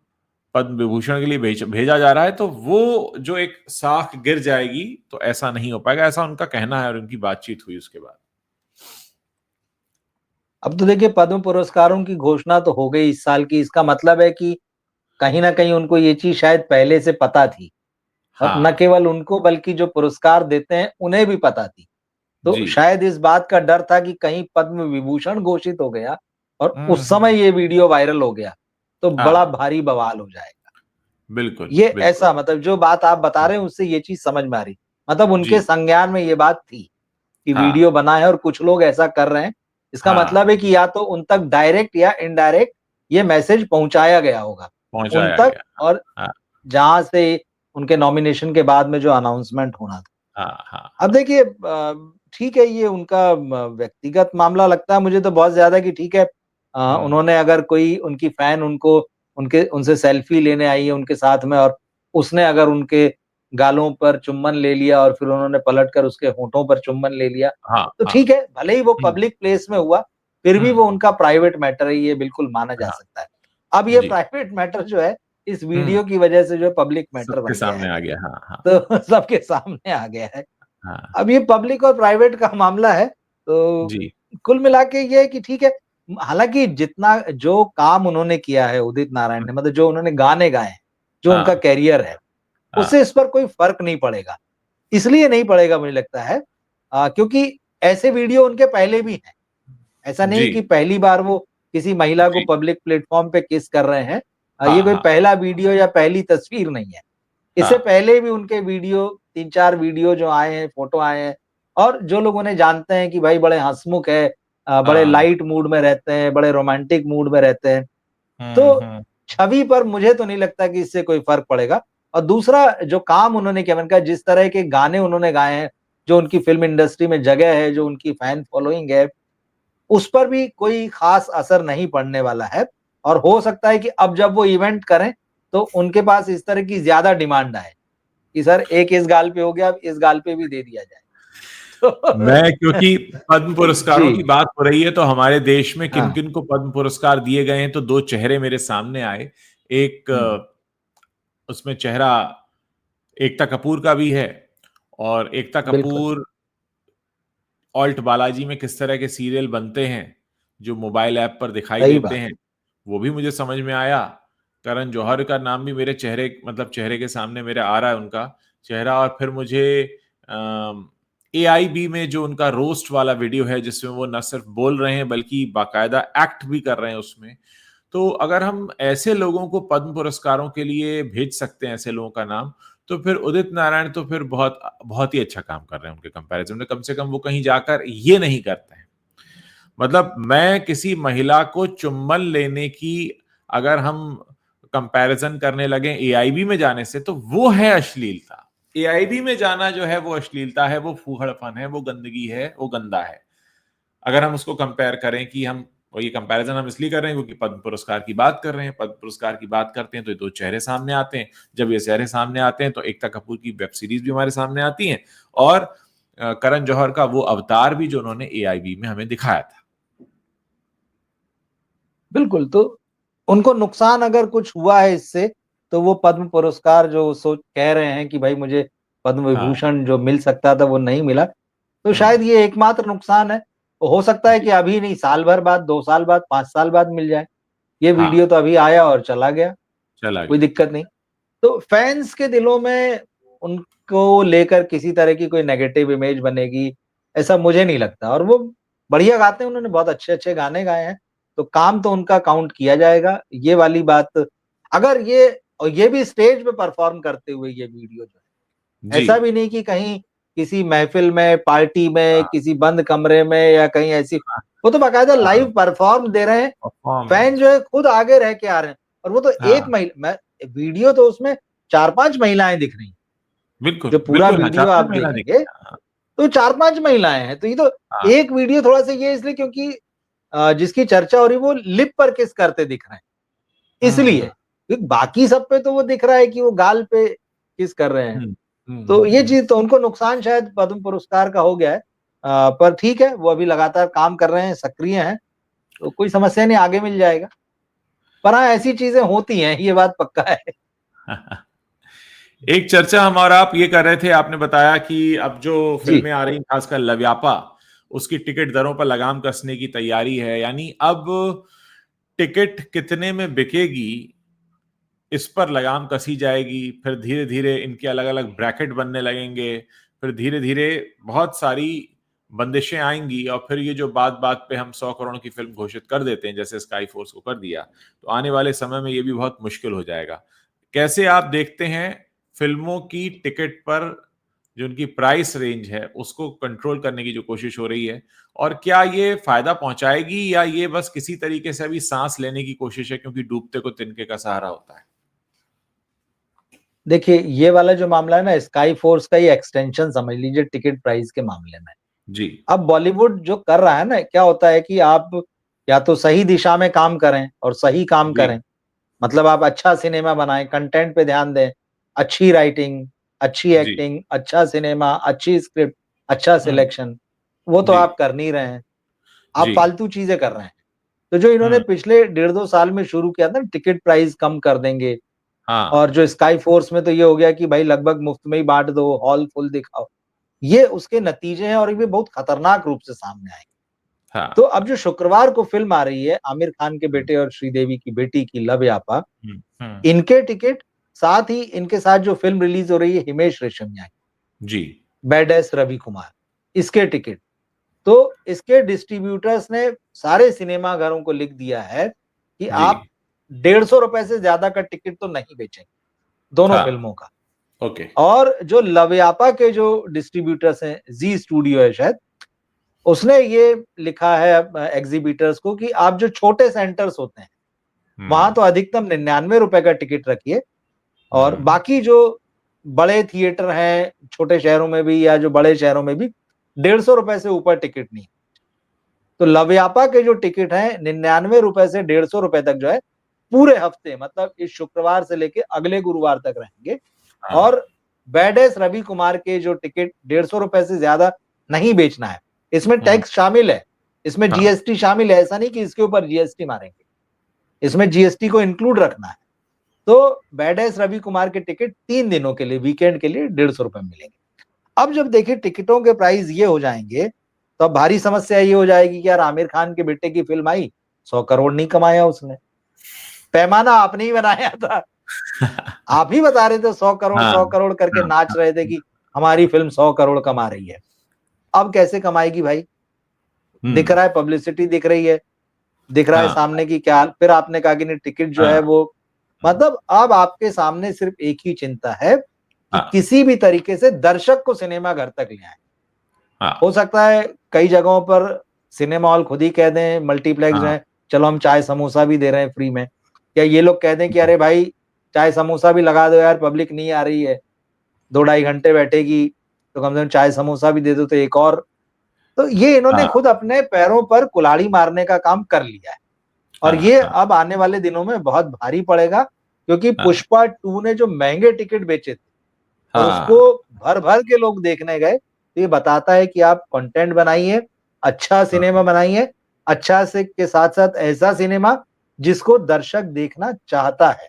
पद्म विभूषण के लिए भेजा जा रहा है, तो वो जो एक साख गिर जाएगी तो ऐसा नहीं हो पाएगा, ऐसा उनका कहना है और उनकी बातचीत हुई उसके बाद। अब तो देखिए पद्म पुरस्कारों की घोषणा तो हो गई इस साल की, इसका मतलब है कि कहीं न कहीं उनको ये चीज़ शायद पहले से पता थी और न हाँ। केवल उनको बल्कि जो पुरस्कार देते हैं उन्हें भी पता थी। तो जी। शायद इस बात का डर था कि कहीं पद्म विभूषण घोषित हो गया और उस हम्म। समय ये वीडियो वायरल हो गया, तो बड़ा हाँ, भारी बवाल हो जाएगा। बिल्कुल ये बिल्कुल। ऐसा मतलब जो बात आप बता रहे हैं उससे ये चीज़ समझ में आ रही। मतलब उनके जी। संज्ञान में ये बात थी कि हाँ वीडियो बना है और कुछ लोग ऐसा कर रहे हैं। इसका मतलब हाँ, है कि या तो उन तक डायरेक्ट या इनडायरेक्ट ये मैसेज पहुँचाया गया होगा, उन पहुंचाया तक गया। और हाँ जहाँ से उनके नॉमिनेशन के बाद में जो अनाउंसमेंट होना था। हाँ हाँ अब हाँ। देखिए ठीक है ये उनका व्यक्तिगत मामला लगता है मुझे तो बहुत ज़्यादा कि ठीक है हम्म। उन्होंने अगर कोई उनकी फैन उनको उनके उनसे सेल्फी लेने आई है उनके साथ में और उसने अगर उनके गालों पर चुम्बन ले लिया और फिर उन्होंने पलटकर उसके होठों पर चुम्बन ले लिया, हाँ तो हाँ। ठीक है, भले ही वो हम्म। पब्लिक प्लेस में हुआ, फिर भी हम्म। वो उनका प्राइवेट मैटर है, ये बिल्कुल माना जा हाँ। सकता है। अब ये जी। प्राइवेट मैटर जो है, इस हम्म। वीडियो की वजह से जो है पब्लिक मैटर सबके बन गया है, सामने आ गया। हाँ हाँ तो सबके सामने आ गया है। हाँ। अब ये पब्लिक और प्राइवेट का मामला है, तो जी। कुल मिला के ये है कि ठीक है, हालाँकि जितना जो काम उन्होंने किया है उदित नारायण हम्म। ने मतलब जो उन्होंने गाने गाए हैं, जो उनका हाँ करियर है, उससे हाँ। इस पर कोई फ़र्क नहीं पड़ेगा। इसलिए नहीं पड़ेगा मुझे लगता है क्योंकि ऐसे वीडियो उनके पहले भी हैं। ऐसा नहीं जी है कि पहली बार वो किसी महिला को जी। पब्लिक प्लेटफ़ॉर्म पे किस कर रहे हैं। ये हाँ कोई हाँ पहला वीडियो या पहली तस्वीर नहीं है। इससे हाँ पहले भी उनके वीडियो 3-4 वीडियो जो आए हैं, फ़ोटो आए हैं और जो लोग उन्हें जानते हैं कि भाई बड़े हँसमुख है बड़े हाँ। लाइट मूड में रहते हैं, बड़े रोमांटिक मूड में रहते हैं। तो हम्म। छवि पर मुझे तो नहीं लगता कि इससे कोई फ़र्क पड़ेगा और दूसरा जो काम उन्होंने किया मैंने कहा जिस तरह के गाने उन्होंने गाए हैं, जो उनकी फ़िल्म इंडस्ट्री में जगह है, जो उनकी फ़ैन फ़ॉलोइंग है, उस पर भी कोई ख़ास असर नहीं पड़ने वाला है और हो सकता है कि अब जब वो इवेंट करें, तो उनके पास इस तरह की ज़्यादा डिमांड आए। कि सर एक इस गाल पे हो गया, अब इस गाल पे भी दे दिया जाए। मैं तो क्योंकि पद्म पुरस्कारों की जी, बात हो रही है तो हमारे देश में किन हाँ, किन को पद्म पुरस्कार दिए गए हैं, तो दो चेहरे मेरे सामने आए। एक हुँ, उसमें चेहरा एकता कपूर का भी है, और एकता बिल्कुल, कपूर ऑल्ट बालाजी में किस तरह के सीरियल बनते हैं, जो मोबाइल ऐप पर दिखाई सही देते बात। हैं, वो भी मुझे समझ में आया। करण जौहर का नाम भी मेरे चेहरे मतलब चेहरे के सामने मेरे आ रहा है उनका चेहरा। और फिर मुझे एआईबी में जो उनका रोस्ट वाला वीडियो है, जिसमें वो न सिर्फ बोल रहे हैं बल्कि बाकायदा एक्ट भी कर रहे हैं उसमें। तो अगर हम ऐसे लोगों को पद्म पुरस्कारों के लिए भेज सकते हैं, ऐसे लोगों का नाम, तो फिर उदित नारायण तो फिर बहुत बहुत ही अच्छा काम कर रहे हैं उनके कंपैरिजन में। कम से कम वो कहीं जाकर ये नहीं करते हैं। मतलब मैं किसी महिला को चुम्बन लेने की अगर हम कंपैरिजन करने लगे एआईबी में जाने से, तो वो है अश्लीलता। एआईबी में जाना जो है वो अश्लीलता है, वो फूहड़पन है, वो गंदगी है, वो गंदा है। अगर हम उसको कंपेयर करें कि हम, और ये कंपैरिजन हम इसलिए कर रहे हैं क्योंकि पद्म पुरस्कार की बात कर रहे हैं। पद्म पुरस्कार की बात करते हैं तो ये दो चेहरे सामने आते हैं। जब ये चेहरे सामने आते हैं तो एकता कपूर की वेब सीरीज भी हमारे सामने आती है, और करण जौहर का वो अवतार भी जो उन्होंने एआईबी में हमें दिखाया था। बिल्कुल, तो उनको नुकसान अगर कुछ हुआ है इससे, तो वो पद्म पुरस्कार जो सोच कह रहे हैं कि भाई मुझे पद्म हाँ। विभूषण जो मिल सकता था वो नहीं मिला, तो हम्म। शायद ये एकमात्र नुकसान है। तो हो सकता है जी। कि अभी नहीं साल भर बाद, 2 साल बाद, 5 साल बाद मिल जाए। ये हाँ। वीडियो तो अभी आया और चला गया, चला कोई गया। दिक्कत नहीं। तो फैन्स के दिलों में उनको लेकर किसी तरह की कोई नेगेटिव इमेज बनेगी, ऐसा मुझे नहीं लगता और वो बढ़िया गाते हैं, उन्होंने बहुत अच्छे-अच्छे गाने गाए हैं, तो काम तो उनका काउंट किया जाएगा। ये वाली बात अगर ये और ये भी स्टेज पे परफ़ॉर्म करते हुए ये वीडियो जो है, जी। ऐसा भी नहीं कि कहीं किसी महफ़िल में, पार्टी में, हाँ किसी बंद कमरे में या कहीं ऐसी हाँ वो तो बाकायदा हाँ। लाइव परफ़ॉर्म दे रहे हैं, फैन परफॉर्मेंस। जो है खुद आगे रह के आ रहे हैं और वो तो एक हाँ। मैं वीडियो तो उसमें 4-5 महिलाएँ दिख रही हैं। बिल्कुल जो पूरा बिल्कुल। हाँ, चार वीडियो पांच आप महीना देखेंगे, दिखे। हाँ तो 4-5 महिलाएँ हैं। तो ये तो हाँ। एक वीडियो थोड़ा-सा ये इसलिए क्योंकि जिसकी चर्चा हो रही है वो लिप पर किस करते दिख रहे हैं, इसलिए। हम्म। क्योंकि बाकी सब पे तो वो दिख रहा है कि वो गाल पे किस कर रहे हैं। हम्म। तो ये हम्म। चीज़ तो उनको नुकसान शायद पद्म पुरस्कार का हो गया है। पर ठीक है, वो अभी लगातार काम कर रहे हैं, सक्रिय हैं तो कोई समस्या नहीं, आगे मिल जाएगा। पर हाँ, ऐसी चीजें होती हैं, ये बात पक्का है। एक चर्चा हम और आप ये कर रहे थे, आपने बताया कि अब जो जी। फिल्में आ रही खासकर लव्यापा, उसकी टिकट दरों पर लगाम कसने की तैयारी है, यानी अब टिकट कितने में बिकेगी इस पर लगाम कसी जाएगी। फिर धीरे धीरे इनके अलग अलग ब्रैकेट बनने लगेंगे, फिर धीरे धीरे बहुत सारी बंदिशें आएंगी, और फिर ये जो बात बात पे हम 100 करोड़ की फिल्म घोषित कर देते हैं जैसे स्काई फोर्स को कर दिया, तो आने वाले समय में ये भी बहुत मुश्किल हो जाएगा। कैसे आप देखते हैं फिल्मों की टिकट पर जो उनकी प्राइस रेंज है उसको कंट्रोल करने की जो कोशिश हो रही है, और क्या ये फायदा पहुंचाएगी या ये बस किसी तरीके से अभी सांस लेने की कोशिश है, क्योंकि डूबते को तिनके का सहारा होता है? देखिए, ये वाला जो मामला है ना, स्काई फोर्स का ही एक्सटेंशन समझ लीजिए टिकट प्राइस के मामले में। जी। अब बॉलीवुड जो कर रहा है ना, क्या होता है कि आप या तो सही दिशा में काम करें और सही काम जी। करें, मतलब आप अच्छा सिनेमा बनाएं, कंटेंट पे ध्यान दें, अच्छी राइटिंग, अच्छी जी। एक्टिंग, अच्छा सिनेमा, अच्छी स्क्रिप्ट, अच्छा हम्म। सिलेक्शन, वो तो जी। आप कर नहीं रहे हैं। आप जी। फालतू चीजें कर रहे हैं। तो जो इन्होंने हम्म। पिछले 1.5-2 साल में शुरू किया था, टिकट प्राइस कम कर देंगे, और हाँ। जो स्काई फोर्स में तो ये हो गया कि भाई लगभग मुफ्त में ही बांट दो, हॉल फुल दिखाओ। ये उसके नतीजे हैं, और ये बहुत खतरनाक रूप से सामने आए। तो हाँ। अब जो शुक्रवार को फिल्म आ रही है, आमिर खान के बेटे और श्रीदेवी की बेटी की, लव यापा, हम्म। हम्म। इनके टिकट, साथ ही इनके साथ जो फिल्म रिलीज हो रही है हिमेश रेशमिया की, जी। बैड एस रवि कुमार, इसके टिकट, तो इसके डिस्ट्रीब्यूटर्स ने सारे सिनेमा घरों को लिख दिया है कि जी। आप 150 रुपए से ज्यादा का टिकट तो नहीं बेचेंगे दोनों हाँ। फिल्मों का। ओके। और जो लवयापा के जो डिस्ट्रीब्यूटर्स हैं, जी स्टूडियो है शायद, उसने ये लिखा है एग्जीबिटर्स को कि आप जो छोटे सेंटर्स होते हैं, वहां हम्म। तो अधिकतम 99 रुपए का टिकट रखिए, और हम्म। बाकी जो बड़े थिएटर हैं छोटे शहरों में भी या जो बड़े शहरों में भी, 150 रुपए से ऊपर टिकट नहीं। तो लवयापा के जो टिकट हैं 99 रुपए से 150 रुपए तक जो है, पूरे हफ्ते, मतलब इस शुक्रवार से लेके अगले गुरुवार तक रहेंगे। हाँ। और बैडेस रवि कुमार के जो टिकट 150 रुपए से ज्यादा नहीं बेचना है, इसमें हम्म। टैक्स शामिल है, इसमें हाँ। जीएसटी शामिल है, ऐसा नहीं कि इसके ऊपर जीएसटी मारेंगे, इसमें जीएसटी को इंक्लूड रखना है। तो बैडेस रवि कुमार के टिकट 3 दिनों के लिए, वीकेंड के लिए 150 रुपए मिलेंगे। अब जब देखिए टिकटों के प्राइस ये हो जाएंगे, तो अब भारी समस्या ये हो जाएगी कि यार आमिर खान के बेटे की फिल्म आई, 100 करोड़ नहीं कमाया उसने, पैमाना आपने ही बनाया था, आप ही बता रहे थे 100 करोड़ हाँ। 100 करोड़ करके हाँ। नाच रहे थे कि हमारी फिल्म 100 करोड़ कमा रही है। अब कैसे कमाएगी भाई? दिख हम्म। रहा है, पब्लिसिटी दिख रही है, दिख रहा है हाँ। सामने की क्या। फिर आपने कहा कि नहीं, टिकट जो है हाँ। वो, मतलब अब आपके सामने सिर्फ एक ही चिंता है कि हाँ। किसी भी तरीके से दर्शक को सिनेमा घर तक ले आए। हो हाँ। सकता है कई जगहों पर सिनेमा हॉल खुद ही कह दें, मल्टीप्लेक्स हाँ। हैं, चलो हम चाय समोसा भी दे रहे हैं फ्री में, या ये लोग कह दें कि अरे भाई चाय समोसा भी लगा दो यार, पब्लिक नहीं आ रही है, 2-2.5 घंटे बैठेगी, तो कम से कम चाय समोसा भी दे दो तो एक और। तो ये इन्होंने हाँ। खुद अपने पैरों पर कुल्हाड़ी मारने का काम कर लिया है, और हाँ। ये हाँ। अब आने वाले दिनों में बहुत भारी पड़ेगा, क्योंकि हाँ। पुष्पा 2 ने जो महंगे टिकट बेचे थे और उसको हाँ। भर भर के लोग देखने गए, तो ये बताता है कि आप कंटेंट बनाइए, अच्छा सिनेमा बनाइए, अच्छा से के साथ साथ ऐसा सिनेमा जिसको दर्शक देखना चाहता है,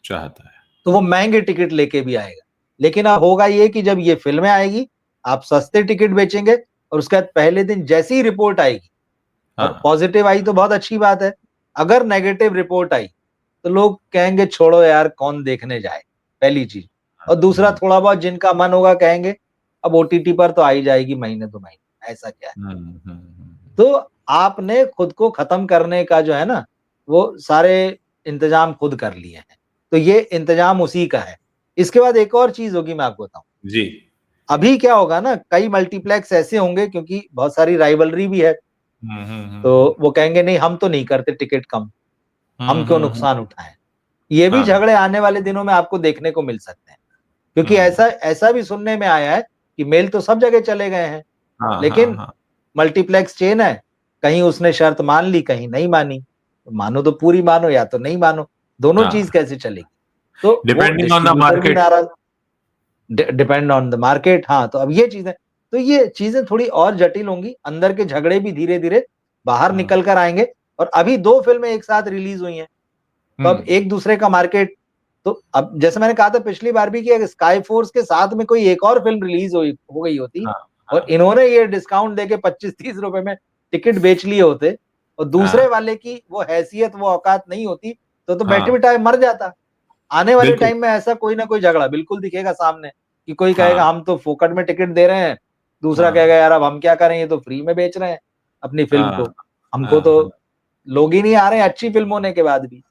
चाहता है। तो वो महंगे टिकट लेके भी आएगा। लेकिन अब होगा ये कि जब ये फिल्में आएगी, आप सस्ते टिकट बेचेंगे, और उसके बाद पहले दिन जैसी ही रिपोर्ट आएगी, और हाँ। पॉजिटिव आई तो बहुत अच्छी बात है, अगर नेगेटिव रिपोर्ट आई तो लोग कहेंगे छोड़ो यार कौन देखने जाए, पहली चीज। और दूसरा, हम्म। थोड़ा बहुत जिनका मन होगा कहेंगे अब ओटीटी पर तो आ ही जाएगी महीने 2 महीने, ऐसा क्या है। तो आपने खुद को खत्म करने का जो है ना, वो सारे इंतजाम खुद कर लिए हैं, तो ये इंतजाम उसी का है। इसके बाद एक और चीज होगी, मैं आपको बताऊं, जी। अभी क्या होगा ना, कई मल्टीप्लेक्स ऐसे होंगे, क्योंकि बहुत सारी राइवलरी भी है, हम्म। तो वो कहेंगे नहीं हम तो नहीं करते टिकट कम, हम क्यों हम्म। नुकसान उठाएं। ये भी हाँ। झगड़े आने वाले दिनों में आपको देखने को मिल सकते हैं, क्योंकि हम्म। ऐसा ऐसा भी सुनने में आया है कि मेल तो सब जगह चले गए हैं, हाँ। हाँ। लेकिन हाँ। मल्टीप्लेक्स चेन है, कहीं उसने शर्त मान ली, कहीं नहीं मानी। तो मानो तो पूरी मानो, या तो नहीं मानो, दोनों चीज हाँ। कैसे चलेगी? तो वो डिपेंडिंग ऑन द डिस्ट्रीब्यूटर भी मार्केट। नाराज, डिपेंड ऑन द मार्केट। हाँ, तो अब ये चीजें, तो ये चीजें थोड़ी और जटिल होंगी, अंदर के झगड़े भी धीरे धीरे बाहर हाँ। निकल कर आएंगे, और अभी 2 फिल्में एक साथ रिलीज हुई हैं, तो अब एक दूसरे का मार्केट, तो अब जैसे मैंने कहा था पिछली बार भी कि अगर स्काई फोर्स के साथ में कोई एक और फिल्म रिलीज हो गई होती हाँ, और हाँ, इन्होंने ये डिस्काउंट देके 25-30 रुपए में टिकट बेच लिए होते और दूसरे हाँ, वाले की वो हैसियत वो औकात नहीं होती, तो बैठे हाँ, बिठाए मर जाता। आने वाले बिल्कुल, टाइम में ऐसा कोई ना कोई झगड़ा बिल्कुल दिखेगा सामने, कि कोई कहेगा हाँ, हम तो फोकट में टिकट दे रहे हैं, दूसरा हाँ, कहेगा यार अब हम क्या करें, ये तो फ्री में बेच रहे हैं अपनी फिल्म हाँ, को, हमको हाँ, तो हाँ, लोग ही नहीं आ रहे हैं अच्छी फिल्म होने के बाद भी।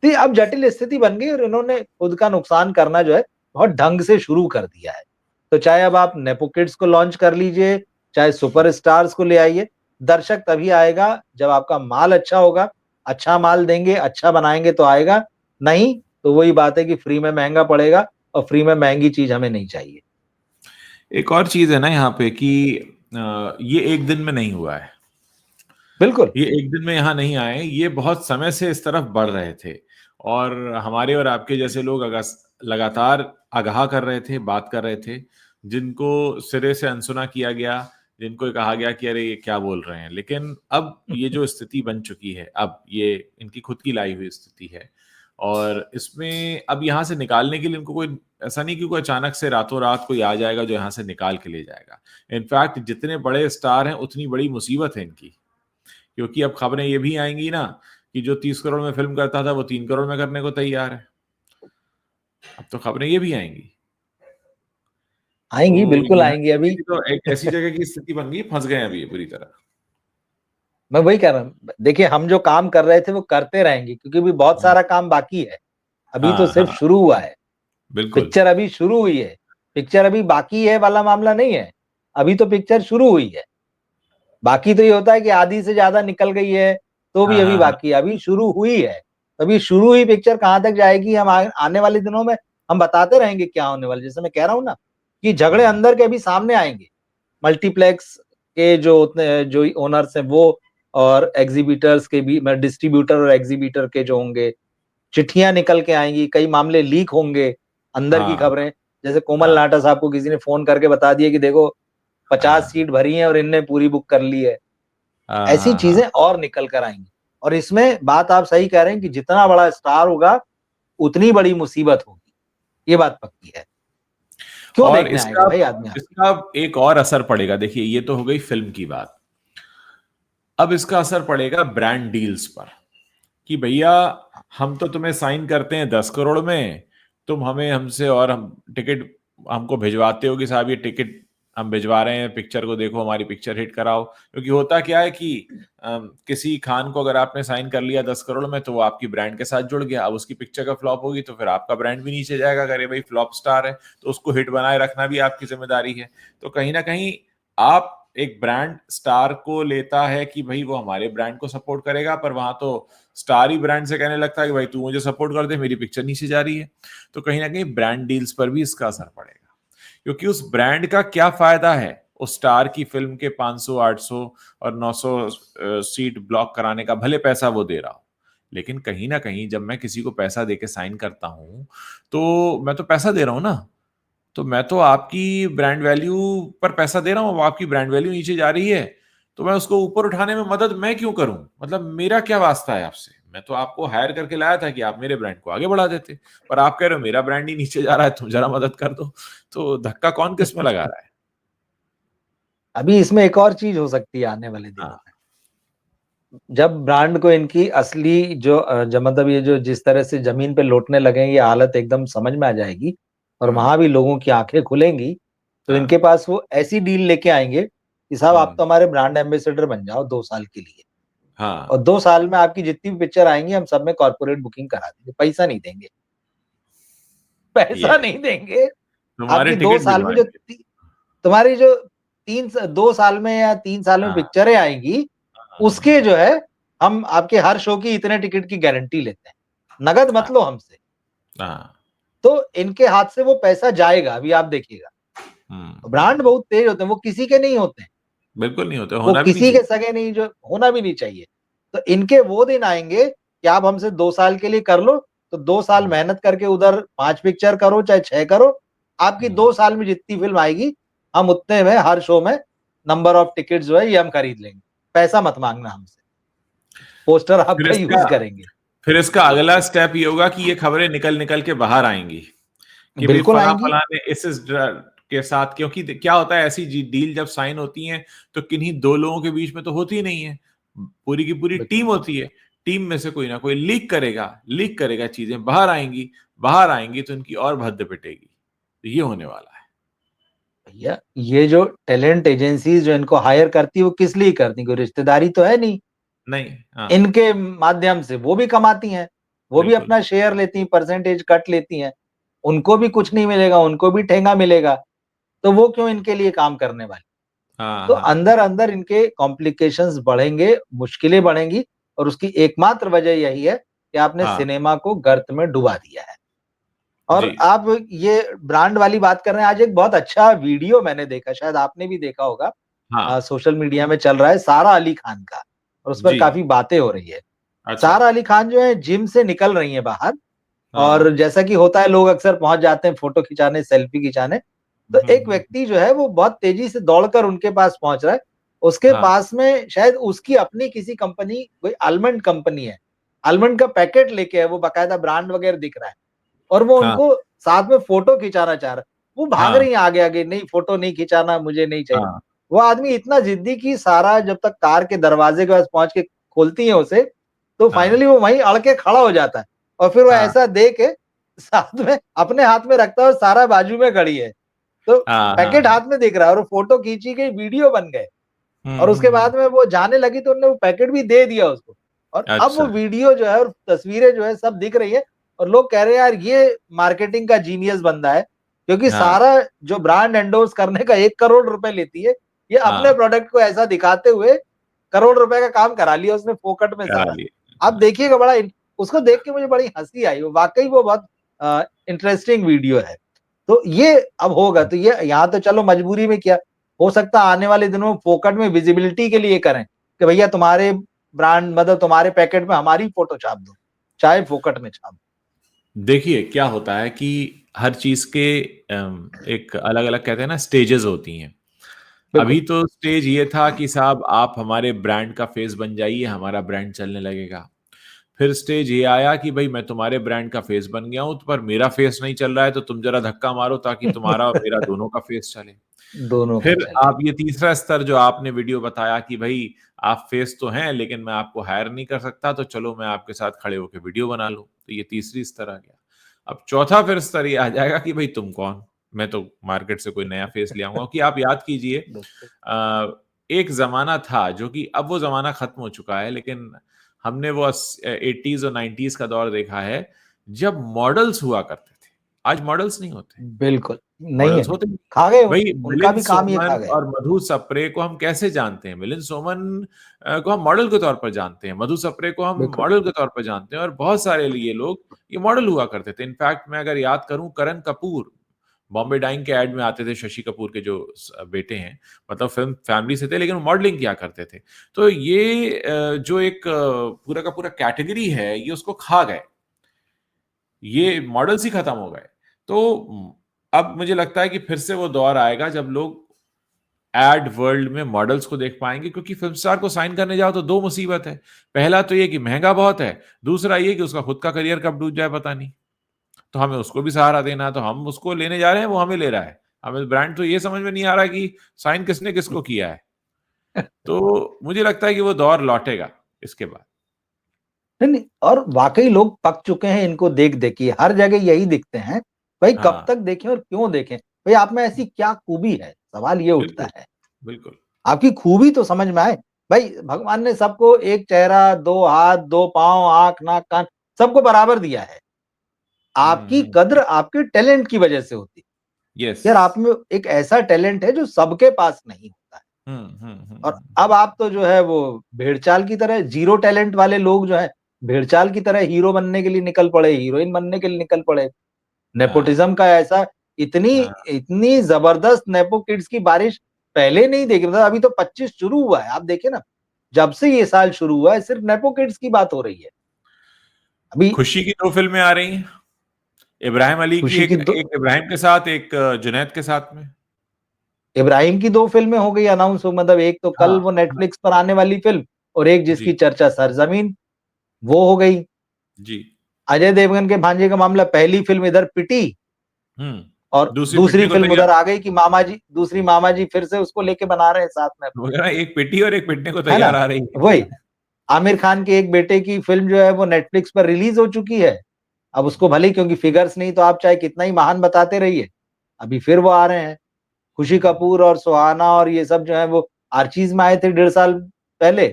तो अब जटिल स्थिति बन गई और इन्होंने खुद का नुकसान करना जो है बहुत ढंग से शुरू कर दिया है। तो चाहे अब आप नेपो किड्स को लॉन्च कर लीजिए, चाहे सुपर स्टार्स को ले आइए, दर्शक तभी आएगा जब आपका माल अच्छा होगा, अच्छा माल देंगे, अच्छा बनाएंगे तो आएगा, नहीं तो वही बात है कि फ्री में महंगा पड़ेगा और फ्री में महंगी चीज हमें नहीं चाहिए। एक और चीज है ना यहाँ पे कि ये एक दिन में नहीं हुआ है, बिल्कुल। ये एक दिन में यहाँ नहीं आए, ये बहुत समय से इस तरफ बढ़ रहे थे और हमारे और आपके जैसे लोग लगातार आगाह कर रहे थे, बात कर रहे थे, जिनको सिरे से अनसुना किया गया, जिनको कहा गया कि अरे ये क्या बोल रहे हैं, लेकिन अब ये जो स्थिति बन चुकी है, अब ये इनकी खुद की लाई हुई स्थिति है और इसमें अब यहाँ से निकालने के लिए इनको कोई ऐसा नहीं कि कोई अचानक से रातों रात कोई आ जाएगा जो यहाँ से निकाल के ले जाएगा। इनफैक्ट जितने बड़े स्टार हैं उतनी बड़ी मुसीबत है इनकी, क्योंकि अब खबरें ये भी आएंगी ना कि जो 30 करोड़ में फिल्म करता था वो 3 करोड़ में करने को तैयार है। अब तो खबरें ये भी आएंगी। आएंगी, तो बिल्कुल यहाँ आएंगी। अभी तो एक ऐसी जगह की स्थिति बन गई, फंस गए अभी ये बुरी तरह। मैं वही कह रहा हूँ, देखिए हम जो काम कर रहे थे वो करते रहेंगे क्योंकि अभी बहुत हाँ, सारा काम बाकी है, अभी तो हाँ, सिर्फ हाँ, शुरू हुआ है। बिल्कुल। पिक्चर अभी शुरू हुई है, पिक्चर अभी बाकी है वाला मामला नहीं है, अभी तो पिक्चर शुरू हुई है। बाकी तो ये होता है कि आधी से ज्यादा निकल गई है तो भी हाँ, अभी हाँ, हाँ, बाकी है, अभी शुरू हुई है। अभी शुरू हुई पिक्चर कहाँ तक जाएगी, हम आने वाले दिनों में हम बताते रहेंगे क्या होने वाले। जैसे मैं कह रहा हूँ ना कि झगड़े हम्म, अंदर के अभी सामने आएंगे, मल्टीप्लेक्स के जो उतने जो ओनर्स हैं वो, और एग्जीबिटर्स के भी, मैं डिस्ट्रीब्यूटर और एग्जीबिटर के जो होंगे, चिट्ठियां निकल के आएंगी, कई मामले लीक होंगे, अंदर की हाँ, खबरें। जैसे कोमल हाँ, नाहटा साहब को किसी ने फोन करके बता दिया कि देखो 50 हाँ, सीट भरी है और इनने पूरी बुक कर ली है। हाँ, ऐसी हाँ, हाँ, चीजें और निकल कर आएंगी और इसमें बात आप सही कह रहे हैं कि जितना बड़ा स्टार होगा उतनी बड़ी मुसीबत होगी, ये बात पक्की है। क्यों और देखने आएगा इसका भाई आदमी आपको। इसका एक और असर पड़ेगा। देखिए, ये तो हो गई फिल्म की बात। अब इसका असर पड़ेगा ब्रांड डील्स पर कि भैया हम तो तुम्हें साइन करते हैं 10 करोड़ में, तुम हमें हमसे और हम टिकट हमको भिजवाते हो कि साहब ये टिकट हम भिजवा रहे हैं, पिक्चर को देखो, हमारी पिक्चर हिट कराओ। क्योंकि होता क्या है कि किसी खान को अगर आपने साइन कर लिया 10 करोड़ में तो वो आपकी ब्रांड के साथ जुड़ गया। अब उसकी पिक्चर का फ्लॉप होगी तो फिर आपका ब्रांड भी नीचे जाएगा, अरे भाई फ्लॉप स्टार है तो उसको हिट बनाए रखना भी आपकी जिम्मेदारी है। तो कहीं ना कहीं आप एक ब्रांड स्टार को लेता है कि भाई वो हमारे ब्रांड को सपोर्ट करेगा, पर वहां तो स्टार ही ब्रांड से कहने लगता है कि भाई तू मुझे सपोर्ट कर दे, मेरी पिक्चर नीचे जा रही है। तो कहीं ना कहीं ब्रांड डील्स पर भी इसका असर पड़ेगा, क्योंकि उस ब्रांड का क्या फायदा है उस स्टार की फिल्म के 500 800 और 900 सीट ब्लॉक कराने का, भले पैसा वो दे रहा हो, लेकिन कहीं ना कहीं जब मैं किसी को पैसा देके साइन करता हूं तो मैं तो पैसा दे रहा हूं ना, तो मैं तो आपकी ब्रांड वैल्यू पर पैसा दे रहा हूं, आपकी ब्रांड वैल्यू नीचे जा रही है तो मैं उसको ऊपर उठाने में मदद मैं क्यों करूं? मतलब मेरा क्या वास्ता है आपसे? मैं तो आपको हायर करके लाया था कि आप मेरे ब्रांड को आगे बढ़ा देते, पर आप कह रहे हो मेरा ब्रांड ही नीचे जा रहा है, तुम जरा मदद कर दो। तो धक्का कौन किस में लगा रहा है? अभी इसमें एक और चीज हो सकती है आने वाले दिनों हाँ, में, जब ब्रांड को इनकी असली जो जब मतलब ये जो जिस तरह से जमीन पे लौटने लगे हैं, ये हालत एकदम समझ में आ जाएगी और हम्म, वहां भी लोगों की आंखें खुलेंगी, तो हाँ, इनके पास वो ऐसी डील लेके आएंगे कि साहब आप हम्म, तो हमारे ब्रांड एम्बेसडर बन जाओ 2 साल के लिए, और हाँ, 2 साल में आपकी जितनी भी पिक्चर आएंगी हम सब में कॉर्पोरेट बुकिंग करा देंगे, पैसा नहीं देंगे, पैसा ये नहीं देंगे। तुम्हारे आपकी दो टिकट साल में जो भिजवाएंगे। तुम्हारी जो 2 साल में या 3 साल में हाँ, पिक्चरें आएंगी, हाँ, उसके जो है हम आपके हर शो की इतने टिकट की गारंटी लेते हैं, नगद हाँ, मत लो हमसे। हाँ, तो इनके हाथ से वो पैसा जाएगा, अभी आप देखिएगा। हम्म, ब्रांड बहुत तेज होते हैं, वो किसी के नहीं होते हैं, बिल्कुल नहीं होते, वो होना भी नहीं किसी के चाहिए। सगे नहीं, जो होना भी नहीं चाहिए। तो इनके वो दिन आएंगे कि आप हमसे 2 साल के लिए कर लो, तो 2 साल हम्म, मेहनत करके उधर 5 पिक्चर करो चाहे 6 करो, आपकी हम्म, 2 साल में जितनी फिल्म आएगी हम उतने में हर शो में नंबर ऑफ टिकट जो है ये हम खरीद लेंगे, पैसा मत मांगना हमसे। पोस्टर फिर आपका इसका यूज करेंगे। फिर इसका अगला स्टेप ये होगा कि ये खबरें निकल निकल के बाहर आएंगी कि भाई बिल्कुल फला आएंगी। फला ने इस के साथ, क्योंकि क्या होता है ऐसी डील जब साइन होती है तो किन्हीं दो लोगों के बीच में तो होती नहीं है, पूरी की पूरी बिल्कुल। टीम होती है। टीम में से कोई ना कोई लीक करेगा, चीजें बाहर आएंगी तो इनकी और भद्द पिटेगी। तो ये होने वाला है। भैया ये जो टैलेंट एजेंसीज जो इनको हायर करती है वो किस लिए करती है? कोई रिश्तेदारी तो है नहीं। नहीं, हाँ, इनके माध्यम से वो भी कमाती हैं, वो भी बिल्कुल, अपना शेयर लेती हैं, परसेंटेज कट लेती हैं। उनको भी कुछ नहीं मिलेगा, उनको भी ठेंगा मिलेगा। तो वो क्यों इनके लिए काम करने वाली? हाँ, तो हाँ, अंदर-अंदर इनके कॉम्प्लिकेशंस बढ़ेंगे, मुश्किलें बढ़ेंगी और उसकी एकमात्र वजह यही है कि आपने हाँ, सिनेमा को गर्त में डुबा दिया है। जी, और आप ये ब्रांड वाली बात कर रहे हैं, आज एक बहुत अच्छा वीडियो मैंने देखा, शायद आपने भी देखा होगा। हाँ, सोशल मीडिया में चल रहा है सारा अली खान का और उस पर जी, काफ़ी बातें हो रही है। अच्छा, सारा अली खान जो है जिम से निकल रही हैं बाहर और हाँ, जैसा कि होता है लोग अक्सर पहुँच जाते हैं फ़ोटो खिंचाने, सेल्फी खिंचाने। तो एक व्यक्ति जो है वो बहुत तेज़ी से दौड़कर उनके पास पहुँच रहा है। उसके हाँ, पास में शायद उसकी अपनी किसी कंपनी कोई आलमंड कंपनी है। आलमंड का पैकेट लेके है, वो बाकायदा ब्रांड वगैरह दिख रहा है और वो हाँ, उनको साथ में फ़ोटो खिंचाना चाह रहा है। वो भाग हाँ, रही हैं आगे-आगे, नहीं फ़ोटो नहीं खिंचाना, मुझे नहीं चाहिए। हाँ, वो आदमी इतना ज़िद्दी कि सारा जब तक कार के दरवाज़े के पास पहुँच के खोलती हैं उसे, तो हाँ, फाइनली वो वहीं अड़ के खड़ा हो जाता है और फिर वो हाँ, ऐसा दे के साथ में अपने हाथ में रखता है और सारा बाजू में खड़ी है। तो हाँ, पैकेट हाँ, हाथ में दिख रहा है और वो फ़ोटो खींची गई, वीडियो बन गए हुँ, और हुँ, उसके हुँ, बाद में वो जाने लगी तो उन्होंने वो पैकेट भी दे दिया उसको। और अब वो अच्छा, वीडियो जो है और तस्वीरें जो है सब दिख रही है और लोग कह रहे हैं यार ये मार्केटिंग का जीनियस बंदा है, क्योंकि हाँ, सारा जो ब्रांड एंडोर्स करने का 1 करोड़ रुपए लेती है, ये अपने हाँ, प्रोडक्ट को ऐसा दिखाते हुए करोड़ रुपए का काम करा लिया उसने फोकट में करा सारा। लिए, आप हाँ, देखिएगा बड़ा उसको देख के मुझे बड़ी हँसी आई। वो वाक़ई वो बहुत इंटरेस्टिंग वीडियो है। तो ये अब होगा तो ये यहाँ तो चलो मजबूरी में किया, हो सकता है आने वाले दिनों में फोकट में विजिबिलिटी के लिए करें कि भैया तुम्हारे ब्रांड मतलब तुम्हारे पैकेट में हमारी फोटो छाप दो, चाहे फोकट में छाप दो। देखिए क्या होता है कि हर चीज़ के एक अलग-अलग कहते हैं ना स्टेजेस होती हैं। बिल्कुल। अभी तो स्टेज ये था कि साहब आप हमारे ब्रांड का फेस बन जाइए, हमारा ब्रांड चलने लगेगा। फिर स्टेज ये आया कि भई मैं तुम्हारे ब्रांड का फेस बन गया हूँ, पर मेरा फेस नहीं चल रहा है तो तुम ज़रा धक्का मारो ताकि तुम्हारा और मेरा दोनों का फेस चले। दोनों का फिर चले। आप ये तीसरा स्तर जो आपने वीडियो बताया कि भई आप फेस तो हैं लेकिन मैं आपको हायर नहीं कर सकता, तो चलो मैं आपके साथ खड़े होके वीडियो बना लूँ। तो ये तीसरी स्तर आ गया। अब चौथा फिर स्तर ये आ जाएगा कि भई तुम कौन? मैं तो मार्केट से कोई नया फेस ले आऊँगा, कि आप याद कीजिए बिल्कुल। एक ज़माना था जो कि अब वो ज़माना खत्म हो चुका है, लेकिन हमने वो 80s और 90s का दौर देखा है, जब मॉडल्स हुआ करते थे। आज मॉडल्स नहीं होते। बिल्कुल, नहीं है मॉडल्स नहीं। होते नहीं। खा गए भई उनका मिलिंद भी काम ये खा सोमन गए। और मधु सप्रे को हम कैसे जानते हैं? मिलिंद सोमन को हम मॉडल के तौर पर जानते हैं, मधु सप्रे को हम बिल्कुल। मॉडल के तौर पर जानते हैं और बहुत सारे ये लोग ये मॉडल हुआ करते थे। इनफैक्ट मैं अगर याद करूँ करण कपूर, बॉम्बे डाइंग के ऐड में आते थे शशि कपूर के जो बेटे हैं, मतलब फ़िल्म फैमिली से थे लेकिन मॉडलिंग किया करते थे। तो ये जो एक पूरा का पूरा कैटेगरी है, ये उसको खा गए। ये मॉडल्स ही खत्म हो गए। तो अब मुझे लगता है कि फिर से वो दौर आएगा जब लोग एड वर्ल्ड में मॉडल्स को देख पाएँगे, क्योंकि फ़िल्म स्टार को साइन करने जाओ तो 2 मुसीबत है। पहला तो ये कि महँगा बहुत है, दूसरा ये कि उसका खुद का करियर कब डूब जाए पता नहीं। तो हमें उसको भी सहारा देना है, तो हम उसको लेने जा रहे हैं, वो हमें ले रहा है। हमें ब्रांड तो ये समझ में नहीं आ रहा कि साइन किसने किसको किया है। तो मुझे लगता है कि वो दौर लौटेगा इसके बाद। नहीं, नहीं और वाक़ई लोग पक चुके हैं इनको देख-देख के, हर जगह यही दिखते हैं। भाई कब हाँ, तक देखें और क्यों देखें? भई आप में ऐसी क्या खूबी है? सवाल ये उठता बिल्कुल, है। बिल्कुल। आपकी खूबी तो समझ में आए। भाई भगवान ने सबको एक चेहरा, 2 हाथ, 2 पाँव, आँख, नाक, कान सबको बराबर दिया है। हुँ, आपकी हुँ। कद्र आपके टैलेंट की वजह से होती यस। है। यार आप में एक ऐसा टैलेंट है जो सबके पास नहीं होता है। हुँ, हुँ, हुँ, और हुँ। अब आप तो जो है वो भेड़चाल की तरह ज़ीरो टैलेंट वाले लोग जो हैं, भेड़चाल की तरह हीरो बनने के लिए निकल पड़े, हीरोइन बनने के लिए निकल पड़े। हाँ, नेपोटिज़्म का ऐसा इतनी हाँ। इतनी ज़बरदस्त नेपो किड्स की बारिश पहले नहीं देखी, मतलब अभी तो 25 शुरू हुआ है। आप देखिए ना, जब से ये साल शुरू हुआ है सिर्फ़ नेपो किड्स की बात हो रही है। अभी खुशी की 2 फ़िल्में आ रही हैं। इब्राहिम अली की खुशी एक की दो एक इब्राहिम के साथ, एक जुनैद के साथ में। इब्राहिम की 2 फ़िल्में हो गई अनाउंस, मतलब एक तो हाँ, कल वो हाँ, नेटफ्लिक्स पर आने वाली फ़िल्म और एक जिसकी जी चर्चा सरजमीन, वो हो गई। जी। अजय देवगन के भांजे का मामला, पहली फिल्म इधर पिटी और दूसरी दूसरी पिटने को फिल्म तैयार। उधर आ गई कि मामा जी, दूसरी मामा जी फिर से उसको लेके बना रहे हैं साथ में, वो कह रहा है, एक पिटी और एक पिटने को है ना? तैयार आ रही वही है। आमिर खान के एक बेटे की फिल्म जो है वो नेटफ्लिक्स पर रिलीज हो चुकी है। अब उसको भले, क्योंकि फिगर्स नहीं तो आप चाहे कितना ही महान बताते रहिए, अभी फिर वो आ रहे हैं। खुशी कपूर और सुहाना और ये सब जो है वो आर्चीज में आए थे 1.5 साल पहले,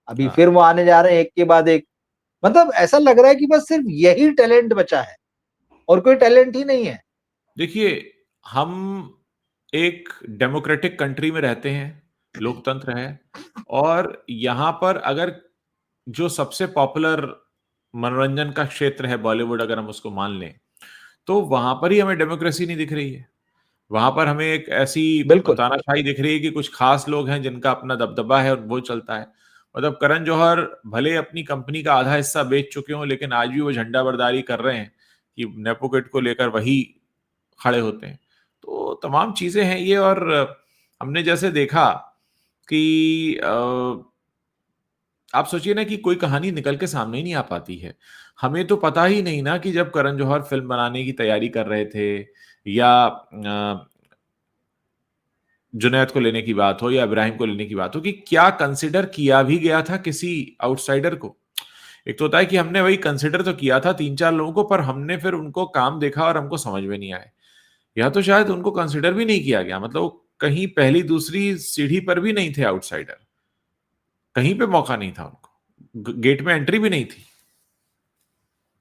अभी हाँ फिर वो आने जा रहे हैं एक के बाद एक। मतलब ऐसा लग रहा है कि बस सिर्फ यही टैलेंट बचा है और कोई टैलेंट ही नहीं है। देखिए, हम एक डेमोक्रेटिक कंट्री में रहते हैं, लोकतंत्र है, और यहाँ पर अगर जो सबसे पॉपुलर मनोरंजन का क्षेत्र है बॉलीवुड, अगर हम उसको मान लें, तो वहां पर ही हमें डेमोक्रेसी नहीं दिख रही है। वहां पर हमें एक ऐसी बिल्कुल। तानाशाही दिख रही है कि कुछ खास लोग हैं जिनका अपना दबदबा है और वो चलता है। मतलब करण जौहर भले अपनी कंपनी का आधा हिस्सा बेच चुके हों, लेकिन आज भी वो झंडा बरदारी कर रहे हैं कि नेपोकिट को लेकर वही खड़े होते हैं। तो तमाम चीजें हैं ये। और हमने जैसे देखा कि आप सोचिए ना कि कोई कहानी निकल के सामने ही नहीं आ पाती है। हमें तो पता ही नहीं ना कि जब करण जौहर फिल्म बनाने की तैयारी कर रहे थे, या जुनैद को लेने की बात हो या इब्राहिम को लेने की बात हो, कि क्या कंसिडर किया भी गया था किसी आउटसाइडर को। एक तो होता है कि हमने वही कंसिडर तो किया था 3-4 लोगों को, पर हमने फिर उनको काम देखा और हमको समझ में नहीं आए। या तो शायद उनको कंसिडर भी नहीं किया गया, मतलब वो कहीं पहली दूसरी सीढ़ी पर भी नहीं थे आउटसाइडर, कहीं पे मौका नहीं था उनको, गेट में एंट्री भी नहीं थी।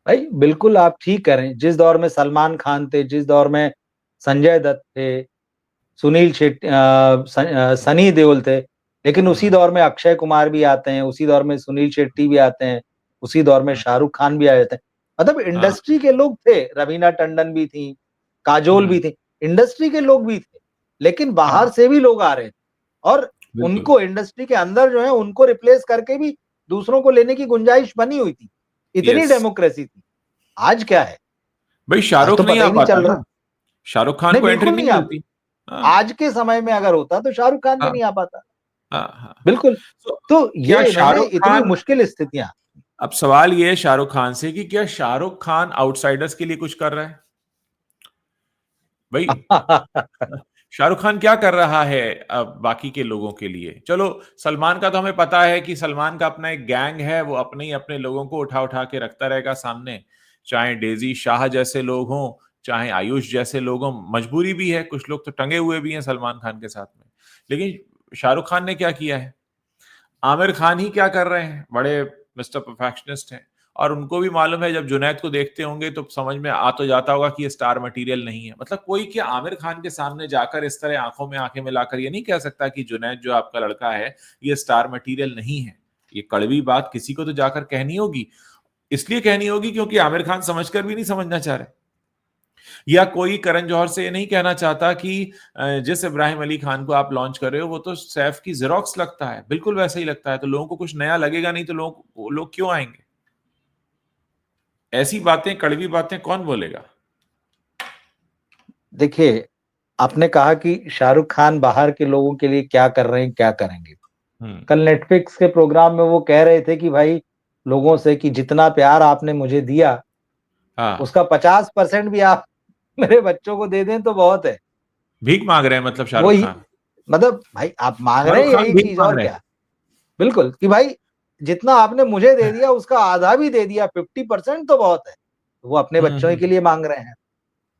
भाई बिल्कुल आप ठीक कह रहे हैं। जिस दौर में सलमान खान थे, जिस दौर में संजय दत्त थे, सुनील शेट्टी, सनी देओल थे, लेकिन उसी हम्म। दौर में अक्षय कुमार भी आते हैं, उसी दौर में सुनील शेट्टी भी आते हैं, उसी दौर में शाहरुख खान भी आ जाते हैं। मतलब हाँ। इंडस्ट्री के लोग थे, रवीना टंडन भी थी, काजोल भी हम्म। थी, इंडस्ट्री के लोग भी थे, लेकिन बाहर हाँ से भी लोग आ रहे थे और बिल्कुल। उनको इंडस्ट्री के अंदर जो है उनको रिप्लेस करके भी दूसरों को लेने की गुंजाइश बनी हुई थी। इतनी यस। डेमोक्रेसी थी। आज क्या है? भाई आज शाहरुख तो नहीं पता आ ही नहीं पाता चल ना, रहा। शाहरुख खान नहीं, को एंट्री बिल्कुल नहीं नहीं आप, मिलती। हाँ आज के समय में अगर होता तो शाहरुख खान भी हाँ नहीं आ पाता। हाँ हाँ। बिल्कुल। तो तो क्या ये इन्होंने शाहरुख इतनी खान, मुश्किल स्थितियां। अब सवाल ये है शाहरुख खान से कि क्या शाहरुख खान आउटसाइडर्स के लिए कुछ कर रहा है भाई? शाहरुख खान क्या कर रहा है अब बाकी के लोगों के लिए? चलो, सलमान का तो हमें पता है कि सलमान का अपना एक गैंग है, वो अपने ही अपने लोगों को उठा उठा के रखता रहेगा सामने, चाहे डेजी शाह जैसे लोग हों, चाहे आयुष जैसे लोग हों। मजबूरी भी है, कुछ लोग तो टंगे हुए भी हैं सलमान खान के साथ में। लेकिन शाहरुख खान ने क्या किया है? आमिर खान ही क्या कर रहे हैं, बड़े मिस्टर परफेक्शनिस्ट हैं। और उनको भी मालूम है, जब जुनैद को देखते होंगे तो समझ में आ तो जाता होगा कि ये स्टार मटेरियल नहीं है। मतलब कोई क्या आमिर खान के सामने जाकर इस तरह आंखों में आंखें मिलाकर ये नहीं कह सकता कि जुनैद जो आपका लड़का है ये स्टार मटेरियल नहीं है। ये कड़वी बात किसी को तो जाकर कहनी होगी। इसलिए कहनी होगी क्योंकि आमिर खान समझकर भी नहीं समझना चाह रहे। या कोई करण जौहर से ये नहीं कहना चाहता कि जिस इब्राहिम अली खान को आप लॉन्च कर रहे हो वो तो सैफ की जेरोक्स लगता है, बिल्कुल वैसा ही लगता है, तो लोगों को कुछ नया लगेगा नहीं, तो लोग क्यों आएंगे? ऐसी बातें, कड़वी बातें कौन बोलेगा? देखिए, आपने कहा कि शाहरुख खान बाहर के लोगों के लिए क्या कर रहे हैं, क्या करेंगे। हम्म। कल नेटफ्लिक्स के प्रोग्राम में वो कह रहे थे कि भाई लोगों से कि जितना प्यार आपने मुझे दिया हाँ। उसका 50% भी आप मेरे बच्चों को दे दें तो बहुत है। भीख मांग रहे हैं मतलब वो शाहरुख ही, खान। मतलब भाई आप मांग रहे शाहरुख हैं खान यही भीख चीज मांग और रहे क्या। बिल्कुल कि भाई जितना आपने मुझे दे दिया उसका आधा भी दे दिया, 50% तो बहुत है। वो अपने हैं। बच्चों के लिए मांग रहे हैं।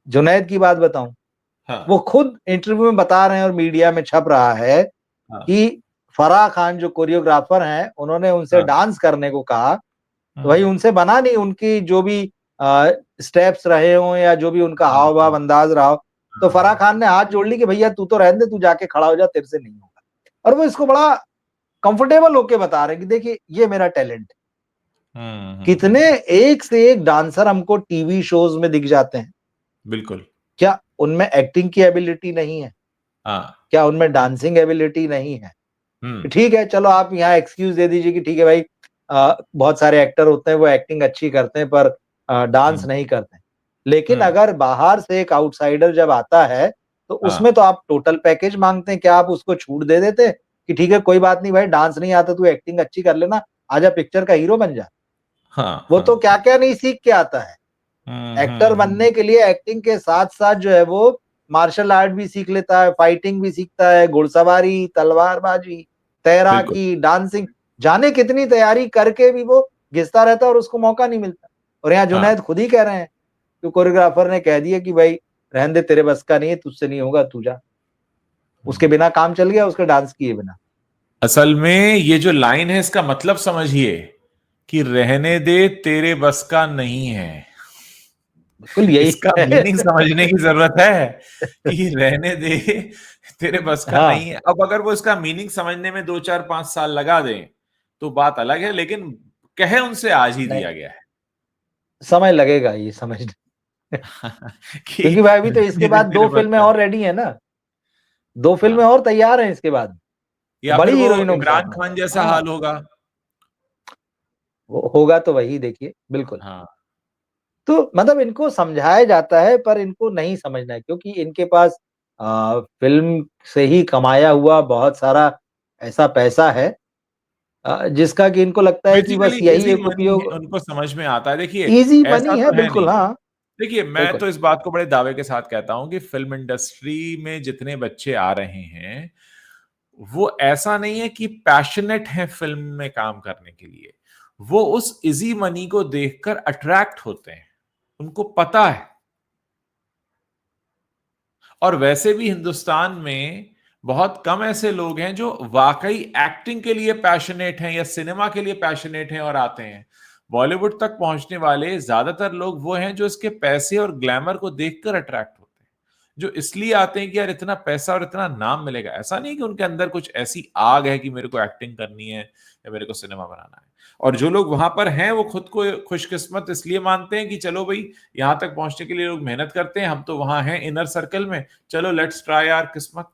जुनैद की बात बताऊं, वो हाँ खुद इंटरव्यू में बता रहे हैं और मीडिया में छप रहा है हाँ कि फराह खान जो कोरियोग्राफर हैं उन्होंने उनसे हाँ। डांस करने को कहा, तो भाई हम्म। उनसे बना नहीं, उनकी जो भी स्टेप्स रहे हों या जो भी उनका हाँ हाव भाव हाँ अंदाज रहा हो, तो हाँ फराह हाँ। खान ने हाथ जोड़ ली कि भैया तू तो रहने दे, तू जाके खड़ा हो जा, तेरे से नहीं होगा। और वो इसको बड़ा कंफर्टेबल होके बता रहे हैं कि देखिए ये मेरा टैलेंट है। कितने हम्म। एक से एक डांसर हमको टीवी शोज में दिख जाते हैं। बिल्कुल। क्या उनमें एक्टिंग की एबिलिटी नहीं है? हाँ। क्या उनमें डांसिंग एबिलिटी नहीं है? हम्म। ठीक है, चलो आप यहाँ एक्सक्यूज दे दीजिए कि ठीक है भाई, बहुत सारे एक्टर होते हैं वो एक्टिंग अच्छी करते हैं पर डांस हम्म। नहीं करते हैं। लेकिन हम्म। अगर बाहर से एक आउटसाइडर जब आता है तो हाँ उसमें तो आप टोटल पैकेज मांगते हैं, क्या आप उसको छूट दे देते कि ठीक है कोई बात नहीं भाई, डांस नहीं आता, तू एक्टिंग अच्छी कर लेना, आजा पिक्चर का हीरो बन जा। हाँ वो तो हाँ क्या क्या नहीं सीख के आता है। एक्टर बनने के लिए एक्टिंग के साथ साथ जो है वो मार्शल आर्ट भी सीख लेता है, फाइटिंग भी सीखता है, घुड़सवारी, तलवारबाजी, बिल्कुल। तैराकी, डांसिंग, जाने कितनी तैयारी करके भी वो घिसता रहता है और उसको मौका नहीं मिलता। और यहाँ हाँ जुनैद खुद ही कह रहे हैं कि कोरियोग्राफर ने कह दिया कि भाई रहने दे, तेरे बस का नहीं है, तुझसे नहीं होगा, तू जा। उसके बिना काम चल गया, उसके डांस किए बिना। असल में ये जो लाइन है इसका मतलब समझिए कि रहने दे तेरे बस का नहीं है। बिल्कुल यही इसका है। मीनिंग समझने की जरूरत है कि रहने दे तेरे बस का नहीं हाँ, है। अब अगर वो इसका मीनिंग समझने में 2 4 5 साल लगा दें तो बात अलग है, लेकिन कहे उनसे आज ही नहीं, दिया गया है समय लगेगा ये समझने। कि क्योंकि भाई अभी तो इसके रहने दे बाद तेरे दो बस फिल्में का और नहीं। रेडी है ना, दो फिल्में हाँ, और तैयार हैं इसके बाद, या बड़ी फिर वो हीरोइनों के इमरान साथ में। खान जैसा हाँ, हाल होगा। वो होगा तो वही देखिए, बिल्कुल। हाँ। तो मतलब इनको समझाया जाता है पर इनको नहीं समझना है, क्योंकि इनके पास फिल्म से ही कमाया हुआ बहुत सारा ऐसा पैसा है, जिसका कि इनको लगता है कि बेसिकली बस यही इजी एक मनी है, उपयोग। उनको समझ में आता है। देखिए, इजी ऐसा मनी है, तो है बिल्कुल, नहीं। हाँ, देखिए, मैं बिल्कुल। तो इस बात को बड़े दावे के साथ कहता हूं कि फिल्म इंडस्ट्री में जितने बच्चे आ रहे हैं वो ऐसा नहीं है कि पैशनेट हैं फिल्म में काम करने के लिए। वो उस इजी मनी को देखकर अट्रैक्ट होते हैं, उनको पता है। और वैसे भी हिंदुस्तान में बहुत कम ऐसे लोग हैं जो वाकई एक्टिंग के लिए पैशनेट हैं या सिनेमा के लिए पैशनेट हैं और आते हैं। बॉलीवुड तक पहुंचने वाले ज्यादातर लोग वो हैं जो इसके पैसे और ग्लैमर को देखकर अट्रैक्ट होते हैं, जो इसलिए आते हैं कि यार इतना पैसा और इतना नाम मिलेगा। ऐसा नहीं कि उनके अंदर कुछ ऐसी आग है कि मेरे को एक्टिंग करनी है या मेरे को सिनेमा बनाना है। और जो लोग वहां पर हैं वो खुद को खुशकिस्मत इसलिए मानते हैं कि चलो भाई, यहां तक पहुंचने के लिए लोग मेहनत करते हैं, हम तो वहां हैं इनर सर्कल में, चलो लेट्स ट्राई यार किस्मत।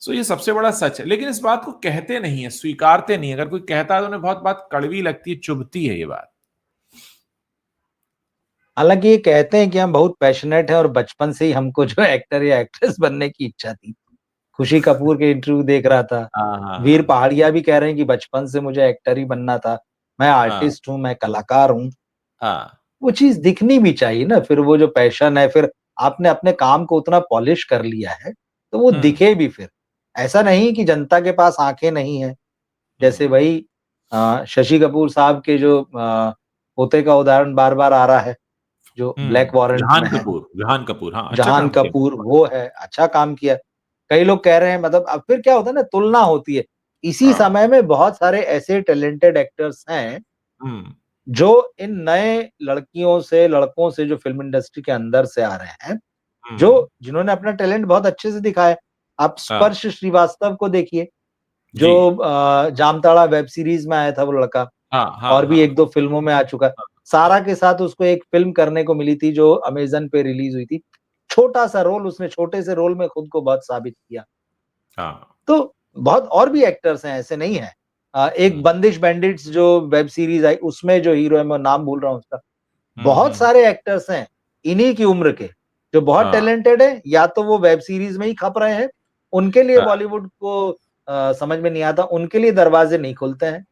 सो ये सबसे बड़ा सच है, लेकिन इस बात को कहते नहीं है, स्वीकारते नहीं है। अगर कोई कहता है तो उन्हें बहुत बात कड़वी लगती है, चुभती है ये बात। हालांकि ये कहते हैं कि हम बहुत पैशनेट हैं और बचपन से ही हमको जो एक्टर या एक्ट्रेस बनने की इच्छा थी। खुशी कपूर के इंटरव्यू देख रहा था, हाँ हाँ वीर हाँ पहाड़िया भी कह रहे हैं कि बचपन से मुझे एक्टर ही बनना था, मैं हाँ आर्टिस्ट हूँ, मैं कलाकार हूँ। हाँ। वो चीज दिखनी भी चाहिए ना, फिर वो जो पैशन है, फिर आपने अपने काम को उतना पॉलिश कर लिया है तो वो हम्म दिखे भी फिर। ऐसा नहीं कि जनता के पास आंखें नहीं है। हम्म जैसे वही शशि कपूर साहब के जो पोते का उदाहरण बार बार आ रहा है, जो ब्लैक वारंट में है, जहान कपूर, हाँ, अच्छा जहान काम किया। कपूर वो है, अच्छा काम किया। कई लोग कह रहे हैं, मतलब अब फिर क्या होता है ना, तुलना होती है। इसी हाँ। समय में बहुत सारे ऐसे टैलेंटेड एक्टर्स हैं हम्म जो इन नए लड़कियों से, लड़कों से, जो फिल्म इंडस्ट्री के अंदर से आ रहे हैं, जो हम्म। जिन्होंने अपना टैलेंट बहुत अच्छे से दिखाया है। आप हाँ स्पर्श श्रीवास्तव को देखिए, जो जी। जामताड़ा वेब सीरीज में आया था वो लड़का, हाँ हाँ और भी हाँ एक दो फिल्मों में आ चुका है। हाँ सारा के साथ उसको एक फिल्म करने को मिली थी जो अमेजन पे रिलीज हुई थी। छोटा सा रोल, उसने छोटे से रोल में खुद को बहुत साबित किया। हाँ। तो बहुत और भी एक्टर्स हैं, ऐसे नहीं है। एक हम्म बंदिश बैंडिट्स जो वेब सीरीज आई, उसमें जो हीरो है, मैं नाम भूल रहा हूँ उसका। बहुत हम्म। सारे एक्टर्स हैं इन्हीं की उम्र के जो बहुत हाँ टैलेंटेड है, या तो वो वेब सीरीज में ही खप रहे हैं, उनके लिए हाँ। बॉलीवुड को समझ में नहीं आता, उनके लिए दरवाजे नहीं खुलते हैं।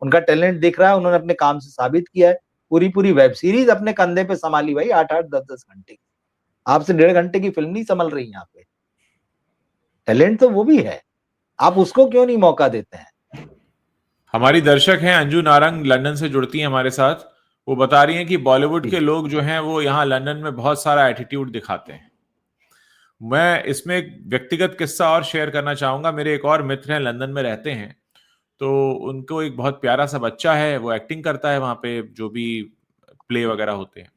उनका टैलेंट दिख रहा है, उन्होंने अपने काम से साबित किया है। पूरी पूरी वेब सीरीज अपने कंधे पे संभाली भाई, 8 8 10 10 घंटे की। आपसे 1.5 घंटे की फिल्म नहीं संभल रही यहाँ पे। टैलेंट तो वो भी है, आप उसको क्यों नहीं मौका देते हैं? हमारी दर्शक हैं अंजू नारंग, लंदन से जुड़ती हैं हमारे साथ। वो बता रही हैं कि बॉलीवुड जी, के लोग जो हैं वो यहाँ लंदन में बहुत सारा एटीट्यूड दिखाते हैं। मैं इसमें एक व्यक्तिगत किस्सा और शेयर करना चाहूंगा। मेरे एक और मित्र हैं, लंदन में रहते हैं। तो उनको एक बहुत प्यारा सा बच्चा है, वो एक्टिंग करता है वहाँ पे, जो भी प्ले वगैरह होते हैं।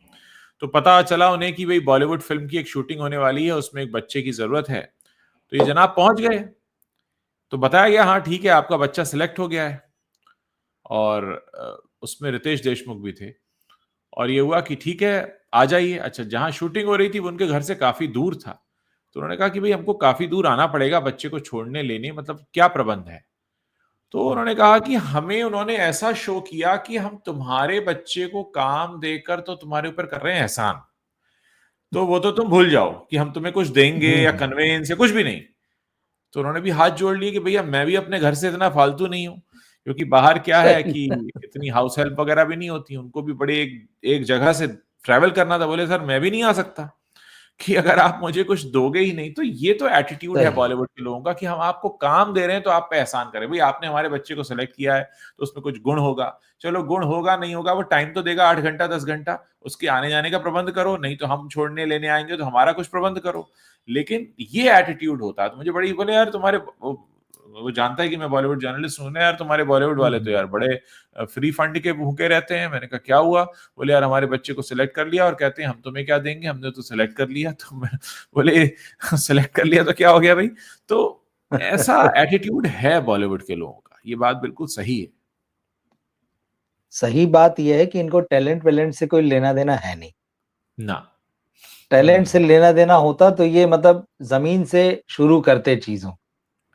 तो पता चला उन्हें कि भाई बॉलीवुड फिल्म की एक शूटिंग होने वाली है, उसमें एक बच्चे की जरूरत है। तो ये जनाब पहुंच गए। तो बताया गया हाँ ठीक है आपका बच्चा सिलेक्ट हो गया है। और उसमें रितेश देशमुख भी थे। और ये हुआ कि ठीक है आ जाइए। अच्छा, जहां शूटिंग हो रही थी वो उनके घर से काफी दूर था। तो उन्होंने कहा कि भाई हमको काफी दूर आना पड़ेगा बच्चे को छोड़ने लेने, मतलब क्या प्रबंध है। तो उन्होंने कहा कि हमें उन्होंने ऐसा शो किया कि हम तुम्हारे बच्चे को काम देकर तो तुम्हारे ऊपर कर रहे हैं एहसान, तो वो तो तुम भूल जाओ कि हम तुम्हें कुछ देंगे या कन्वेंस या कुछ भी नहीं। तो उन्होंने भी हाथ जोड़ लिए कि भैया मैं भी अपने घर से इतना फालतू नहीं हूँ, क्योंकि बाहर क्या है सही कि इतनी हाउस हेल्प वगैरह भी नहीं होती, उनको भी बड़े एक जगह से ट्रैवल करना था। बोले सर मैं भी नहीं आ सकता, कि अगर आप मुझे कुछ दोगे ही नहीं। तो ये तो एटीट्यूड है सही बॉलीवुड के लोगों का, कि हम आपको काम दे रहे हैं तो आप पे एहसान करें। भाई आपने हमारे बच्चे को सिलेक्ट किया है तो उसमें कुछ गुण होगा, चलो गुण होगा नहीं होगा, वो टाइम तो देगा 8 घंटा 10 घंटा, उसके आने जाने का प्रबंध करो, नहीं तो हम छोड़ने लेने आएंगे तो हमारा कुछ प्रबंध करो। लेकिन ये एटीट्यूड होता है तो मुझे बड़ी, बोले यार तुम्हारे वो जानता है कि मैं बॉलीवुड जर्नलिस्ट हूं ना, यार तुम्हारे बॉलीवुड वाले तो यार बड़े फ्री फंड के भूखे रहते हैं। मैंने कहा क्या हुआ? बोले यार हमारे बच्चे को सिलेक्ट कर लिया और कहते हैं हम तुम्हें क्या देंगे, हमने तो सिलेक्ट कर लिया। तो मैं बोले सिलेक्ट कर लिया तो क्या हो गया भाई? तो ऐसा एटीट्यूड है बॉलीवुड के लोगों का, ये बात बिल्कुल सही है। सही बात यह है कि इनको टैलेंट वैलेंट से कोई लेना देना है नहीं। ना। टैलेंट से लेना देना होता तो ये मतलब जमीन से शुरू करते चीजों, ये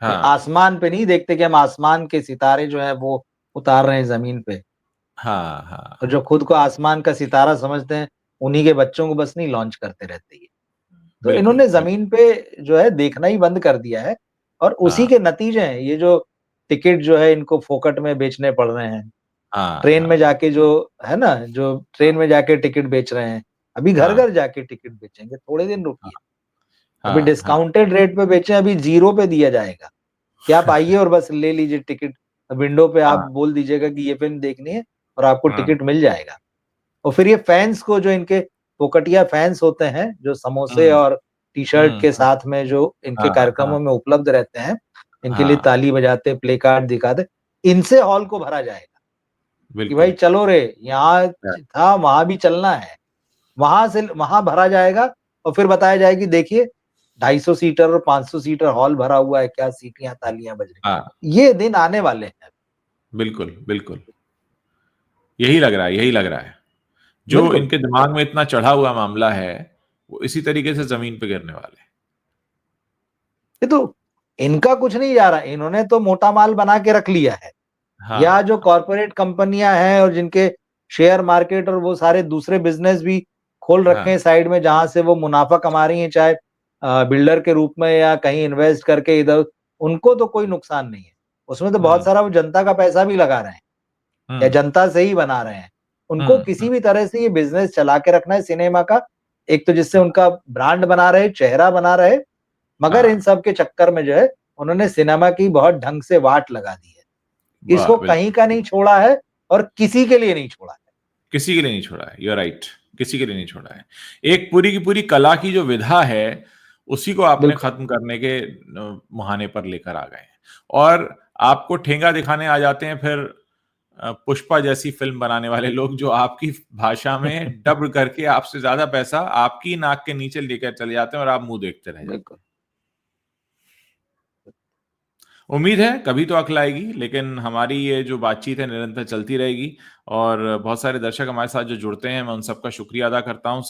हाँ आसमान पे नहीं देखते कि हम आसमान के सितारे जो है वो उतार रहे हैं जमीन पे। हाँ हाँ और जो खुद को आसमान का सितारा समझते हैं, उन्हीं के बच्चों को बस नहीं लॉन्च करते रहते ये। तो बिल्कुल इन्होंने बिल्कुल। जमीन पे जो है देखना ही बंद कर दिया है, और उसी हाँ के नतीजे हैं ये जो टिकट जो है इनको फोकट में बेचने पड़ रहे हैं। हाँ ट्रेन में हाँ जाके जो है ना, जो ट्रेन में जाके टिकट बेच रहे हैं, अभी हाँ घर-घर जाके टिकट बेचेंगे, थोड़े दिन रुकिए। अभी हाँ हाँ डिस्काउंटेड रेट पे बेचें, अभी 0 पे दिया जाएगा कि आप आइए और बस ले लीजिए टिकट। विंडो पे आप हाँ बोल दीजिएगा कि ये फ़िल्म देखनी है और आपको हाँ टिकट मिल जाएगा। और फिर ये फैन्स को, जो इनके फोकटिया फैन्स होते हैं, जो समोसे हम्म और टी-शर्ट के हाँ साथ में जो इनके हाँ हाँ कार्यक्रमों में उपलब्ध रहते हैं, इनके लिए हाँ ताली बजाते, प्ले कार्ड दिखाते, इनसे हॉल को भरा जाएगा कि भाई बिल्कुल। चलो रे, यहाँ हाँ, था वहाँ भी चलना है। वहाँ से वहाँ भरा जाएगा और फिर बताया जाएगा कि देखिए 250 सीटर और 500 सीटर हॉल भरा हुआ है, क्या सीटियाँ, तालियाँ बज हाँ, रही। ये दिन आने वाले हैं। बिल्कुल बिल्कुल, यही लग रहा है, यही लग रहा है। जो बिल्कुल। इनके दिमाग में इतना चढ़ा हुआ मामला है, वो इसी तरीके से जमीन पे गिरने वाले हैं। ये तो इनका कुछ नहीं जा रहा, इन्होंने तो मोटा माल बना के रख लिया है। या हाँ जो कॉर्पोरेट कंपनियां हैं और जिनके शेयर मार्केट और वो सारे दूसरे बिजनेस भी खोल रखे हैं हाँ साइड में, जहां से वो मुनाफा कमा रही हैं, चाहे बिल्डर के रूप में या कहीं इन्वेस्ट करके इधर, उनको तो कोई नुकसान नहीं है। उसमें तो बहुत हम्म सारा वो जनता का पैसा भी लगा रहे हैं या हम्म जनता से ही बना रहे हैं। उनको किसी हम्म, भी तरह से ये बिजनेस चला के रखना है सिनेमा का, एक तो जिससे उनका ब्रांड बना रहे, चेहरा बना रहे, मगर इन हाँ सब के चक्कर में जो है उन्होंने सिनेमा की बहुत ढंग से वाट लगा दी है। वाह इसको कहीं बिल्कुल। का नहीं छोड़ा है और किसी के लिए नहीं छोड़ा है। किसी के लिए नहीं छोड़ा है, यू आर राइट। किसी के लिए नहीं छोड़ा है। एक पूरी की पूरी कला की जो विधा है, उसी को आपने बिल्कुल। खत्म करने के मुहाने पर लेकर आ गए हैं। और आपको ठेंगा दिखाने आ जाते हैं फिर पुष्पा जैसी फिल्म बनाने वाले लोग, जो आपकी भाषा में डब करके आपसे ज्यादा पैसा आपकी नाक के नीचे लेकर चले जाते हैं और आप मुंह देखते रह जाते बिल्कुल। हैं। उम्मीद है कभी तो अक्ल आएगी, लेकिन हमारी ये जो बातचीत है निरंतर चलती रहेगी। और बहुत सारे दर्शक हमारे साथ जो जुड़ते हैं, मैं उन सबका शुक्रिया अदा करता हूं।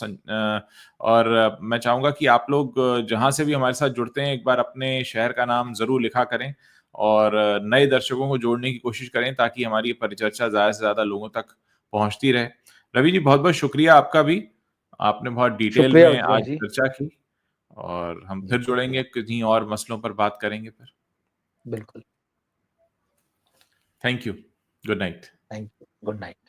और मैं चाहूंगा कि आप लोग जहां से भी हमारे साथ जुड़ते हैं, एक बार अपने शहर का नाम जरूर लिखा करें और नए दर्शकों को जोड़ने की कोशिश करें, ताकि हमारी ये परिचर्चा ज्यादा से ज्यादा लोगों तक पहुंचती रहे। रवि जी बहुत बहुत शुक्रिया आपका भी, आपने बहुत डिटेल शुक्रिया में उज्जवल आज जी। चर्चा की। और हम जी फिर जुड़ेंगे, शुक्रिया। किन्हीं और मसलों पर बात करेंगे फिर। बिल्कुल। Thank you. Good night. Thank you. Good night.